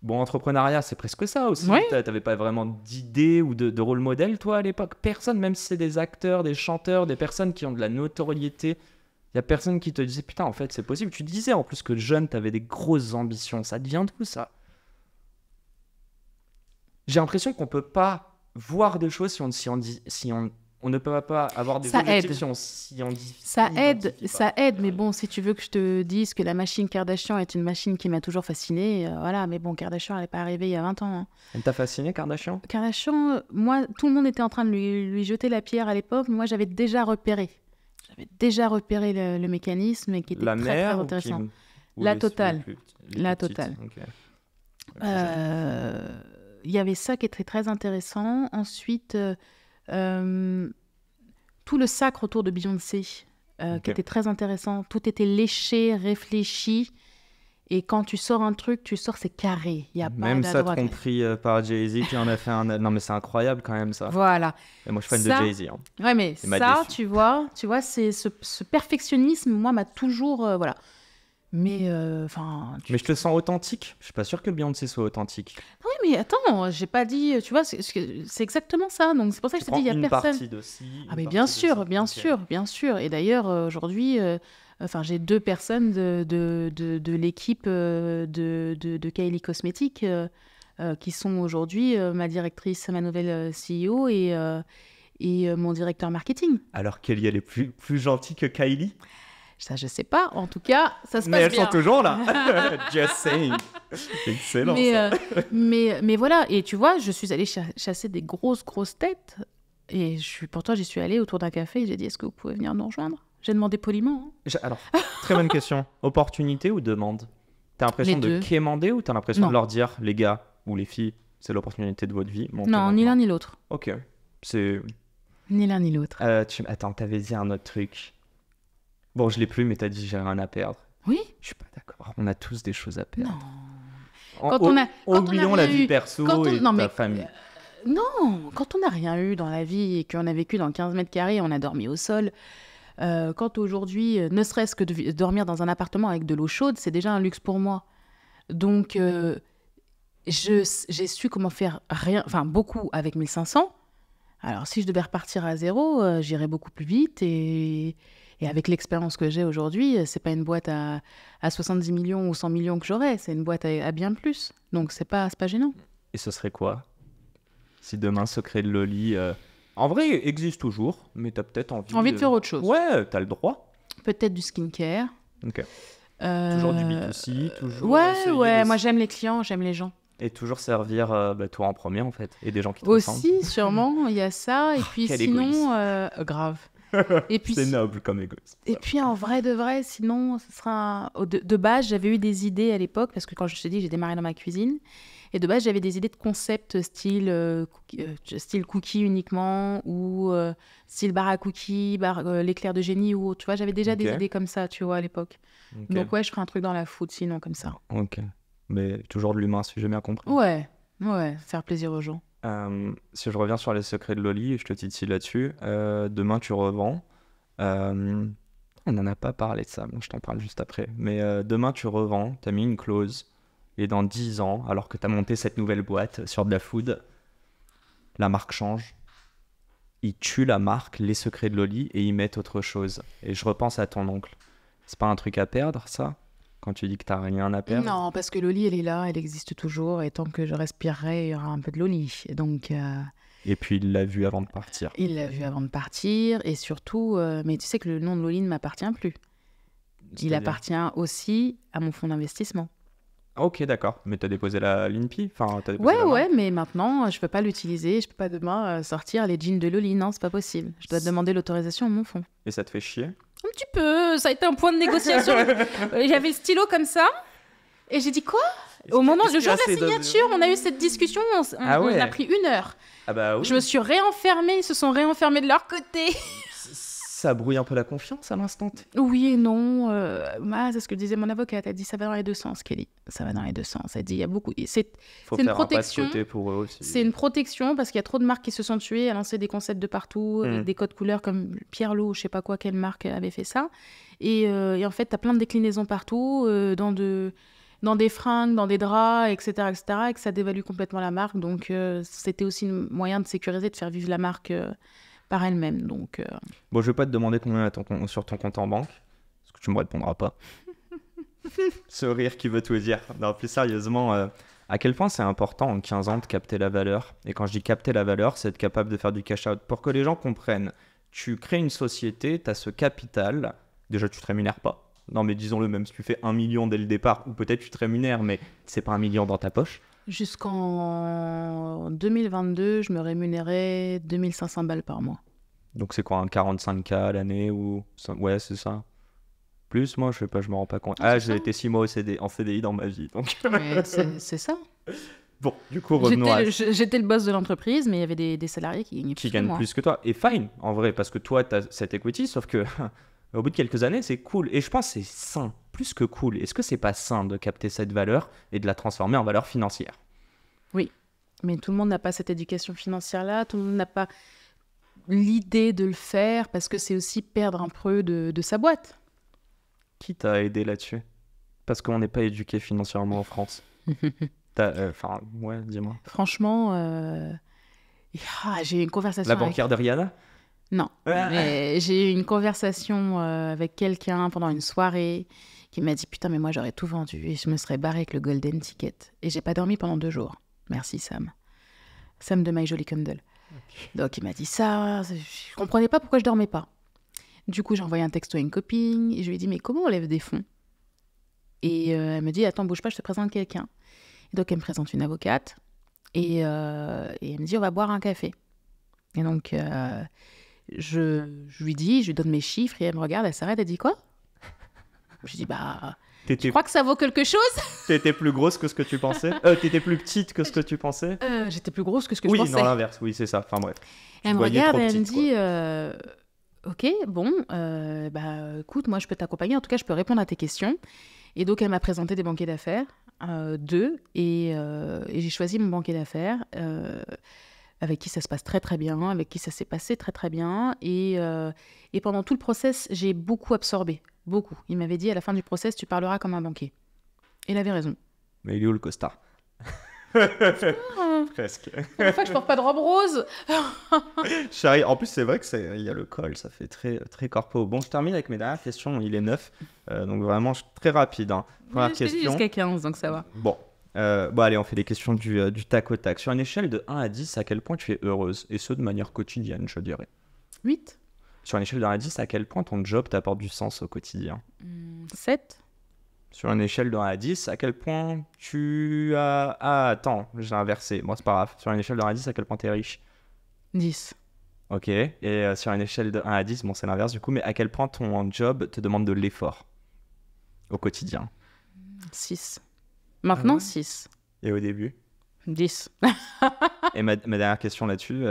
Bon, entrepreneuriat, c'est presque ça aussi. Ouais. T'avais pas vraiment d'idée ou de rôle modèle, toi, à l'époque? Personne, même si c'est des acteurs, des chanteurs, des personnes qui ont de la notoriété. Il y a personne qui te disait, putain, en fait, c'est possible. Tu disais en plus que jeune, t'avais des grosses ambitions. Ça devient d'où, ça? J'ai l'impression qu'on peut pas voir des choses si on ne peut pas avoir des Ça objectifs aide. si on dit Ça aide, identifie pas. ça aide, mais bon, si tu veux que je te dise que la machine Kardashian est une machine qui m'a toujours fascinée, voilà, mais bon, Kardashian, elle n'est pas arrivée il y a 20 ans. Hein. Elle t'a fasciné, Kardashian? Kardashian, moi, tout le monde était en train de lui jeter la pierre à l'époque, moi, j'avais déjà repéré. Le mécanisme et qui était La très, mère très ou intéressant. ou La les totale. plus- les La plus petites? totale. Ok. Il y avait ça qui était très intéressant. Ensuite, tout le sacre autour de Beyoncé, Ok. qui était très intéressant. Tout était léché, réfléchi. Et quand tu sors un truc, tu sors, c'est carré. Il n'y a pas Même ça d'adroite. compris par Jay-Z qui en a fait un... Non mais c'est incroyable quand même ça. Voilà. Et moi je suis fan Ça- de Jay-Z. Hein. Ouais, mais Il m'a ça, déçu. tu vois, c'est ce perfectionnisme, moi, m'a toujours... voilà. Mais, enfin... Mais je te sens authentique. Je suis pas sûr que Beyoncé soit authentique. Oui, mais attends, j'ai pas dit... Tu vois, c'est exactement ça. Donc, c'est pour ça que Tu je te dis, il y a prends une personne... partie de ci, Ah, une mais partie bien de sûr, ça. bien Ok. sûr, bien sûr. Et d'ailleurs, aujourd'hui, enfin, j'ai 2 personnes de l'équipe de Kylie Cosmetics qui sont aujourd'hui ma directrice, ma nouvelle CEO et mon directeur marketing. Alors Kelly, elle est plus gentille que Kylie. Ça, je sais pas. En tout cas, ça se Mais passe elles bien. sont toujours là. Just saying. C'est excellent. Mais, ça. mais voilà. Et tu vois, je suis allée chasser des grosses têtes. Et pourtant, j'y suis allée autour d'un café et j'ai dit, est-ce que vous pouvez venir nous rejoindre? J'ai demandé poliment. Hein. Alors, très bonne question. Opportunité ou demande? T'as l'impression Les de deux. quémander ou t'as l'impression Non. de leur dire, les gars ou les filles, c'est l'opportunité de votre vie? montez Non, ni maintenant. l'un ni l'autre. Ok. C'est... Ni l'un ni l'autre. Attends, t'avais dit un autre truc. Bon, je l'ai plus, mais t'as dit j'ai rien à perdre. Oui. Je suis pas d'accord. On a tous des choses à perdre. Non. Quand on a Oublions la rien vie eu, perso quand on- et non, ta mais- famille. Non, quand on n'a rien eu dans la vie et qu'on a vécu dans 15 mètres carrés, on a dormi au sol. Quand aujourd'hui, ne serait-ce que de dormir dans un appartement avec de l'eau chaude, c'est déjà un luxe pour moi. Donc, j'ai su comment faire rien, enfin beaucoup avec 1500. Alors, si je devais repartir à zéro, j'irais beaucoup plus vite. Et avec l'expérience que j'ai aujourd'hui, c'est pas une boîte à 70 millions ou 100 millions que j'aurais, c'est une boîte à bien plus. Donc, c'est pas gênant. Et ce serait quoi si demain Secret de Loli, en vrai, existe toujours, mais t'as peut-être Envie de faire autre chose. Ouais, t'as le droit. Peut-être du skincare. Ok. Toujours du B2C, toujours. Ouais, essayer de- moi j'aime les clients, j'aime les gens. Et toujours servir toi en premier en fait, et des gens qui te ressemblent. Aussi, sûrement, il y a ça. Et puis quel sinon, égoïsme. grave. Et puis, C'est noble comme égoïsme. et puis en vrai de vrai, sinon, ce sera de base, j'avais eu des idées à l'époque, parce que quand je te dis, j'ai démarré dans ma cuisine. Et de base, j'avais des idées de concept style cookie uniquement, ou style bar à cookies, l'éclair de génie, ou autre. Tu vois, j'avais déjà des Ok. idées comme ça, tu vois, à l'époque. Ok. Donc ouais, je ferai un truc dans la food, sinon, comme ça. Ok. Mais toujours de l'humain, si j'ai bien compris. Ouais, faire plaisir aux gens. Si je reviens sur les secrets de Loli, je te titille là-dessus. Demain, tu revends. On n'en a pas parlé de ça, donc je t'en parle juste après. Mais demain, tu revends, tu as mis une clause. Et dans 10 ans, alors que tu as monté cette nouvelle boîte sur de la food, la marque change. Ils tuent la marque, les secrets de Loli, et ils mettent autre chose. Et je repense à ton oncle. C'est pas un truc à perdre, ça? Quand tu dis que t'as rien à perdre? Non, parce que Loli, elle est là, elle existe toujours, et tant que je respirerai, il y aura un peu de Loli. Et donc, Et puis il l'a vu avant de partir. il l'a vu avant de partir, et surtout, mais tu sais que le nom de Loli ne m'appartient plus. Il C'est-à-dire appartient aussi à mon fonds d'investissement. Ok, d'accord. Mais t'as déposé la l'INPI? Enfin, t'as déposé la Ouais, marque? mais maintenant, je peux pas l'utiliser, je peux pas demain sortir les jeans de Loli, non, c'est pas possible. Je dois demander l'autorisation à mon fonds. Et ça te fait chier? Un petit peu, ça a été un point de négociation. J'avais le stylo comme ça, et j'ai dit quoi? Au moment, est-ce le qu'il y a jour de la assez de- signature, on a eu cette discussion, Ah on ouais. a pris 1 heure. Ah bah oui. Je me suis réenfermée, ils se sont réenfermés de leur côté. Ça brouille un peu la confiance à l'instant T. Oui et non. C'est ce que disait mon avocate. Elle dit ça va dans les deux sens, Kelly. Ça va dans les deux sens. Elle dit il y a beaucoup. Faut C'est une faire un pas de protection. côté pour eux aussi. C'est une protection parce qu'il y a trop de marques qui se sont tuées à lancer des concepts de partout, avec des codes couleurs comme Pierre Loup, je sais pas quoi, quelle marque avait fait ça. Et en fait, tu as plein de déclinaisons partout, dans des fringues, dans des draps, etc., et que ça dévalue complètement la marque. Donc, c'était aussi un moyen de sécuriser, de faire vivre la marque par elle-même. Donc, Bon, je vais pas te demander combien sur ton compte en banque, parce que tu me répondras pas. Ce rire qui veut tout dire. Non, plus sérieusement, à quel point c'est important en 15 ans de capter la valeur. Et quand je dis capter la valeur, c'est être capable de faire du cash out. Pour que les gens comprennent, tu crées une société, tu as ce capital, déjà tu te rémunères pas. Non mais disons-le, même si tu fais 1 million dès le départ, ou peut-être tu te rémunères, mais c'est pas 1 million dans ta poche. jusqu'en 2022, je me rémunérais 2500 balles par mois. Donc c'est quoi, un 45K à l'année ou... Ouais, c'est ça. Plus, moi, je sais pas, je me rends pas compte. Ah, Ah, c'est j'ai ça. été 6 mois en CDI dans ma vie, donc... Mais c'est ça. Bon, du coup, revenons à... J'étais le boss de l'entreprise, mais il y avait des salariés qui gagnaient Qui plus que gagne moi. plus que toi. Et fine, en vrai, parce que toi, tu as cette equity, sauf que au bout de quelques années, c'est cool. Et je pense que c'est sain, plus que cool. Est-ce que c'est pas sain de capter cette valeur et de la transformer en valeur financière? Mais tout le monde n'a pas cette éducation financière-là, tout le monde n'a pas l'idée de le faire, parce que c'est aussi perdre un peu de sa boîte. Qui t'a aidé là-dessus? Parce qu'on n'est pas éduqué financièrement en France. Enfin, ouais, dis-moi. Franchement, j'ai eu une conversation La avec... banquière de Rihanna? Non, mais j'ai eu une conversation avec quelqu'un pendant une soirée qui m'a dit « Putain, mais moi, j'aurais tout vendu et je me serais barrée avec le golden ticket. » Et j'ai pas dormi pendant 2 jours. Merci, Sam. Sam de My Jolly Candle. Donc, il m'a dit ça. Je comprenais pas pourquoi je dormais pas. Du coup, j'ai envoyé un texto à une copine et je lui ai dit « Mais comment on lève des fonds ?» Et elle me dit « Attends, bouge pas, je te présente quelqu'un. » Et donc, elle me présente une avocate et elle me dit « On va boire un café. » Et donc... Je lui dis, je lui donne mes chiffres et elle me regarde, elle s'arrête, elle dit quoi? Je dis tu crois que ça vaut quelque chose? T'étais plus grosse que ce que tu pensais? T'étais plus petite que ce que tu pensais? J'étais plus grosse que ce que Oui, je pensais. non, l'inverse, oui, c'est ça. Enfin bref. Elle me voyais regarde trop et elle me petite, dit Ok, bon, écoute, moi je peux t'accompagner, en tout cas je peux répondre à tes questions. Et donc elle m'a présenté des banquiers d'affaires, deux, et j'ai choisi mon banquier d'affaires avec qui ça se passe très très bien, avec qui ça s'est passé très très bien. Et pendant tout le process, j'ai beaucoup absorbé, beaucoup. Il m'avait dit à la fin du process, tu parleras comme un banquier. Et il avait raison. Mais il est où le costard? Ah, Presque. pour une fois que je porte pas de robe rose. Chérie, en plus, c'est vrai il y a le col, ça fait très, très corpo. Bon, je termine avec mes dernières questions. Il est 9, donc vraiment très rapide. Hein. Première Je t'ai dit question. jusqu'à 15, donc ça va. Bon. Allez, on fait des questions du tac au tac. Sur une échelle de 1 à 10, à quel point tu es heureuse? Et ce, de manière quotidienne, je dirais. 8, Sur une échelle de 1 à 10, à quel point ton job t'apporte du sens au quotidien? 7, Sur une échelle de 1 à 10, à quel point tu as... Ah, attends, j'ai inversé. Bon, c'est pas grave. Sur une échelle de 1 à 10, à quel point t'es riche? 10, Ok. Et sur une échelle de 1 à 10, bon, c'est l'inverse du coup, mais à quel point ton job te demande de l'effort au quotidien? 6. Maintenant, Ah ouais 6. Et au début? 10. Et ma dernière question là-dessus,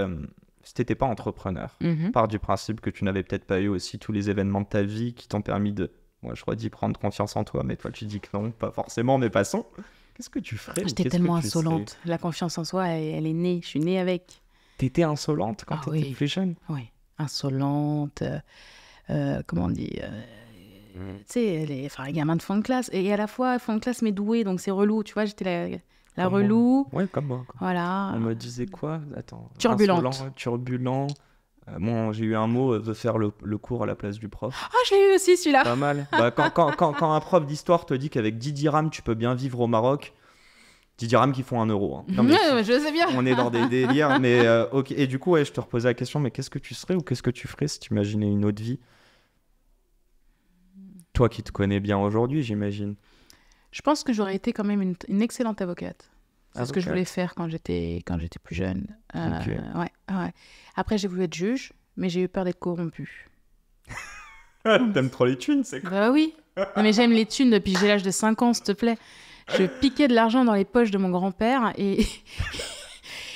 si t'étais pas entrepreneur, Mhm. part du principe que tu n'avais peut-être pas eu aussi tous les événements de ta vie qui t'ont permis de, moi je redis, prendre confiance en toi, mais toi tu dis que non, pas forcément, mais passons. Qu'est-ce que tu ferais ou J'étais qu'est-ce tellement que tu serais? insolente. La confiance en soi, elle est née. Je suis née avec. T'étais insolente quand Ah t'étais oui. plus jeune? Oui. Insolente. Comment on dit tu sais, les gamins de fond de classe. Et à la fois, fond de classe, mais doué, donc c'est relou. Tu vois, j'étais la Comme moi. relou. Ouais, comme moi. Quoi. Voilà. On me disait quoi? Attends. Turbulente. Insolent, turbulent. Moi, j'ai eu un mot de faire le cours à la place du prof. Ah, je l'ai eu aussi, celui-là. Pas mal. Bah, quand un prof d'histoire te dit qu'avec 10 dirhams, tu peux bien vivre au Maroc, 10 dirhams qui font 1 euro. Hein. Non, mais Ouais, je sais bien. on est dans des délires. Mais ok. Et du coup, ouais, je te reposais la question, mais qu'est-ce que tu serais ou qu'est-ce que tu ferais si tu imaginais une autre vie? Toi qui te connais bien aujourd'hui, j'imagine. Je pense que j'aurais été quand même une excellente avocate. C'est ce que je Avocate. voulais faire quand j'étais plus jeune. Ok. Ouais. Après, j'ai voulu être juge, mais j'ai eu peur d'être corrompue. T'aimes trop les thunes, c'est quoi? Bah oui. Non, mais j'aime les thunes depuis que j'ai l'âge de 5 ans, s'il te plaît. Je piquais de l'argent dans les poches de mon grand-père et...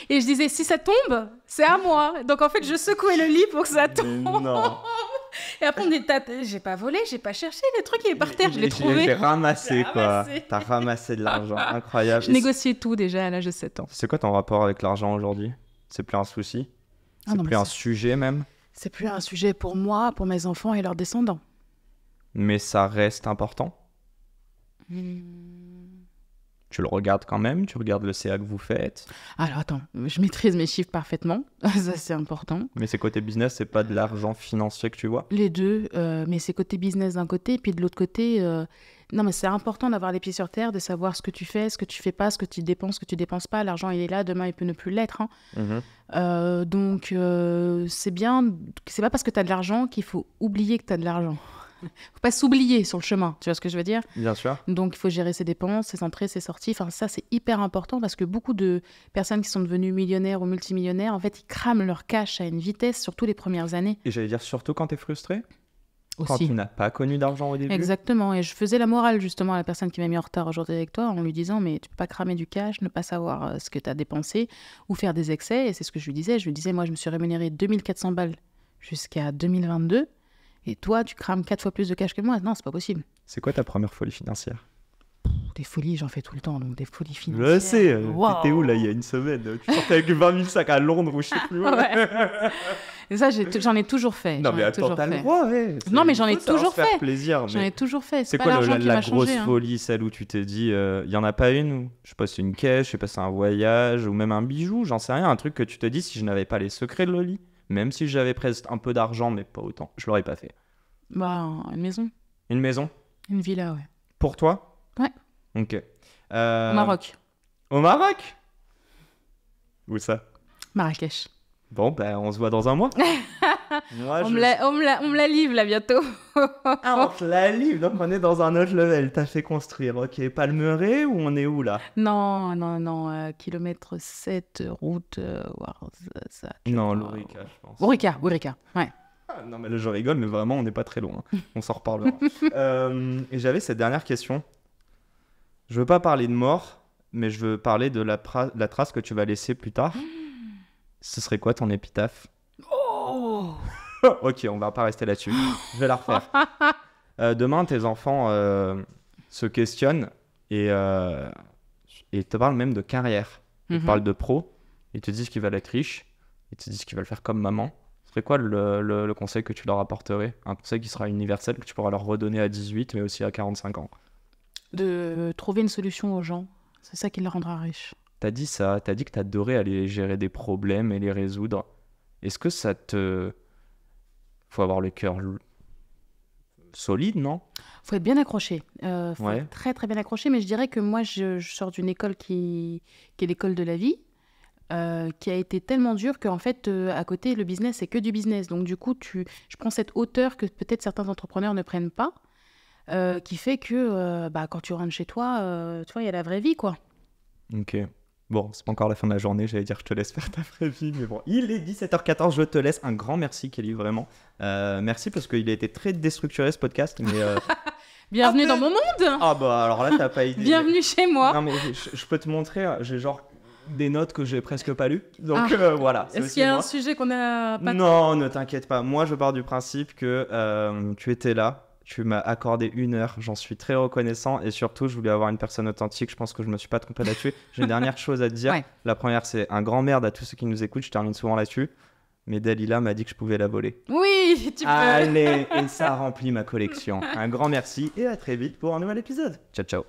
et je disais, si ça tombe, c'est à moi. Donc en fait, je secouais le lit pour que ça tombe. Mais non. Et après, on dit, j'ai pas volé, j'ai pas cherché, le truc il est par terre, je l'ai J'ai trouvé. ramassé, J'ai quoi. ramassé. T'as ramassé de l'argent. Incroyable. Je négociais tout déjà à l'âge de 7 ans. C'est quoi ton rapport avec l'argent aujourd'hui? C'est plus un souci? Ah C'est non, plus mais un sujet même? c'est plus un sujet pour moi, pour mes enfants et leurs descendants. Mais ça reste important? Tu le regardes quand même? Tu regardes le CA que vous faites? Alors attends, je maîtrise mes chiffres parfaitement, ça c'est important. Mais c'est côté business, c'est pas de l'argent financier que tu vois? Les deux, mais c'est côté business d'un côté, et puis de l'autre côté, non mais c'est important d'avoir les pieds sur terre, de savoir ce que tu fais pas, ce que tu dépenses pas. L'argent il est là, demain il peut ne plus l'être. Hein. Donc c'est bien, c'est pas parce que tu as de l'argent qu'il faut oublier que tu as de l'argent. Faut pas s'oublier sur le chemin, tu vois ce que je veux dire? Bien sûr. Donc il faut gérer ses dépenses, ses entrées, ses sorties. Enfin ça c'est hyper important parce que beaucoup de personnes qui sont devenues millionnaires ou multimillionnaires, en fait ils crament leur cash à une vitesse, surtout les premières années. Et j'allais dire surtout quand t'es frustré? Quand Aussi. tu n'as pas connu d'argent au début? Exactement, et je faisais la morale justement à la personne qui m'a mis en retard aujourd'hui avec toi en lui disant mais tu peux pas cramer du cash, ne pas savoir ce que tu as dépensé ou faire des excès, et c'est ce que je lui disais, moi je me suis rémunérée 2400 balles jusqu'à 2022 et toi tu crames 4 fois plus de cash que moi, non c'est pas possible. C'est quoi ta première folie financière? Des folies j'en fais tout le temps, donc des folies financières. Je sais, Wow. t'étais où là il y a une semaine? Tu sortais avec 20 000 sacs à Londres ou je sais plus où. Ouais. Et ça j'en ai toujours fait. Non j'en mais ai attends, toujours t'as le fait. droit, ouais. Non, mais j'en ai Faut savoir toujours se faire fait. plaisir. J'en Mais ai toujours fait, c'est c'est pas quoi l'argent qui la m'a grosse changé. Hein. folie, celle où tu t'es dit, il y en a pas une ou je sais pas, c'est une caisse, je sais pas, c'est un voyage ou même un bijou, j'en sais rien, un truc que tu te dis si je n'avais pas les secrets de Loli, même si j'avais presque un peu d'argent mais pas autant, je l'aurais pas fait. Bah, une maison, Une maison? une villa, ouais. Pour toi? Ouais. Ok. Au Maroc, Au Maroc? Où ça? Marrakech. Bon, ben on se voit dans un mois. Moi, On me la livre là bientôt. Ah, on te la livre, donc on est dans un autre level. T'as fait construire, ok. Palmeraie ou on est où là? Non, kilomètre 7, route, ça. Non, l'Orica, je pense. Ourika, ouais. Ah, non, mais là je rigole, mais vraiment on n'est pas très loin. On s'en reparlera. Et j'avais cette dernière question. Je veux pas parler de mort, mais je veux parler de la trace que tu vas laisser plus tard. Ce serait quoi ton épitaphe? Oh Ok, on va pas rester là-dessus. Je vais la refaire. Demain, tes enfants se questionnent et te parlent même de carrière. Ils te parlent de pro, ils te disent qu'ils veulent être riches, ils te disent qu'ils veulent faire comme maman. Ce serait quoi le conseil que tu leur apporterais? Un conseil qui sera universel, que tu pourras leur redonner à 18, mais aussi à 45 ans. De trouver une solution aux gens. C'est ça qui les rendra riches. T'as dit ça, t'as dit que t'adorais aller gérer des problèmes et les résoudre. Est-ce que ça te... Faut avoir le cœur solide, non? Faut être bien accroché. Faut Ouais. être très très bien accroché. Mais je dirais que moi, je sors d'une école qui est l'école de la vie, qui a été tellement dure qu'en fait, à côté, le business, c'est que du business. Donc du coup, je prends cette hauteur que peut-être certains entrepreneurs ne prennent pas, qui fait que quand tu rentres chez toi, tu vois, il y a la vraie vie, quoi. Ok. Bon, c'est pas encore la fin de la journée, j'allais dire je te laisse faire ta vraie vie, mais bon. Il est 17h14, je te laisse. Un grand merci Kelly, vraiment. Merci parce qu'il a été très déstructuré ce podcast, mais... Bienvenue dans mon monde. Ah bah alors là, t'as pas idée. Bienvenue chez moi. Non mais je peux te montrer, j'ai genre des notes que j'ai presque pas lues, donc voilà. c'est Est-ce aussi qu'il y a moi. un sujet qu'on a pas... Non, ne t'inquiète pas. Moi, je pars du principe que tu étais là, tu m'as accordé 1 heure, j'en suis très reconnaissant et surtout, je voulais avoir une personne authentique. Je pense que je me suis pas trompé là-dessus. J'ai une dernière chose à te dire. Ouais. La première, c'est un grand merde à tous ceux qui nous écoutent. Je termine souvent là-dessus. Mais Dalila m'a dit que je pouvais la voler. Oui, tu peux. Allez, et ça remplit ma collection. Un grand merci et à très vite pour un nouvel épisode. Ciao, ciao.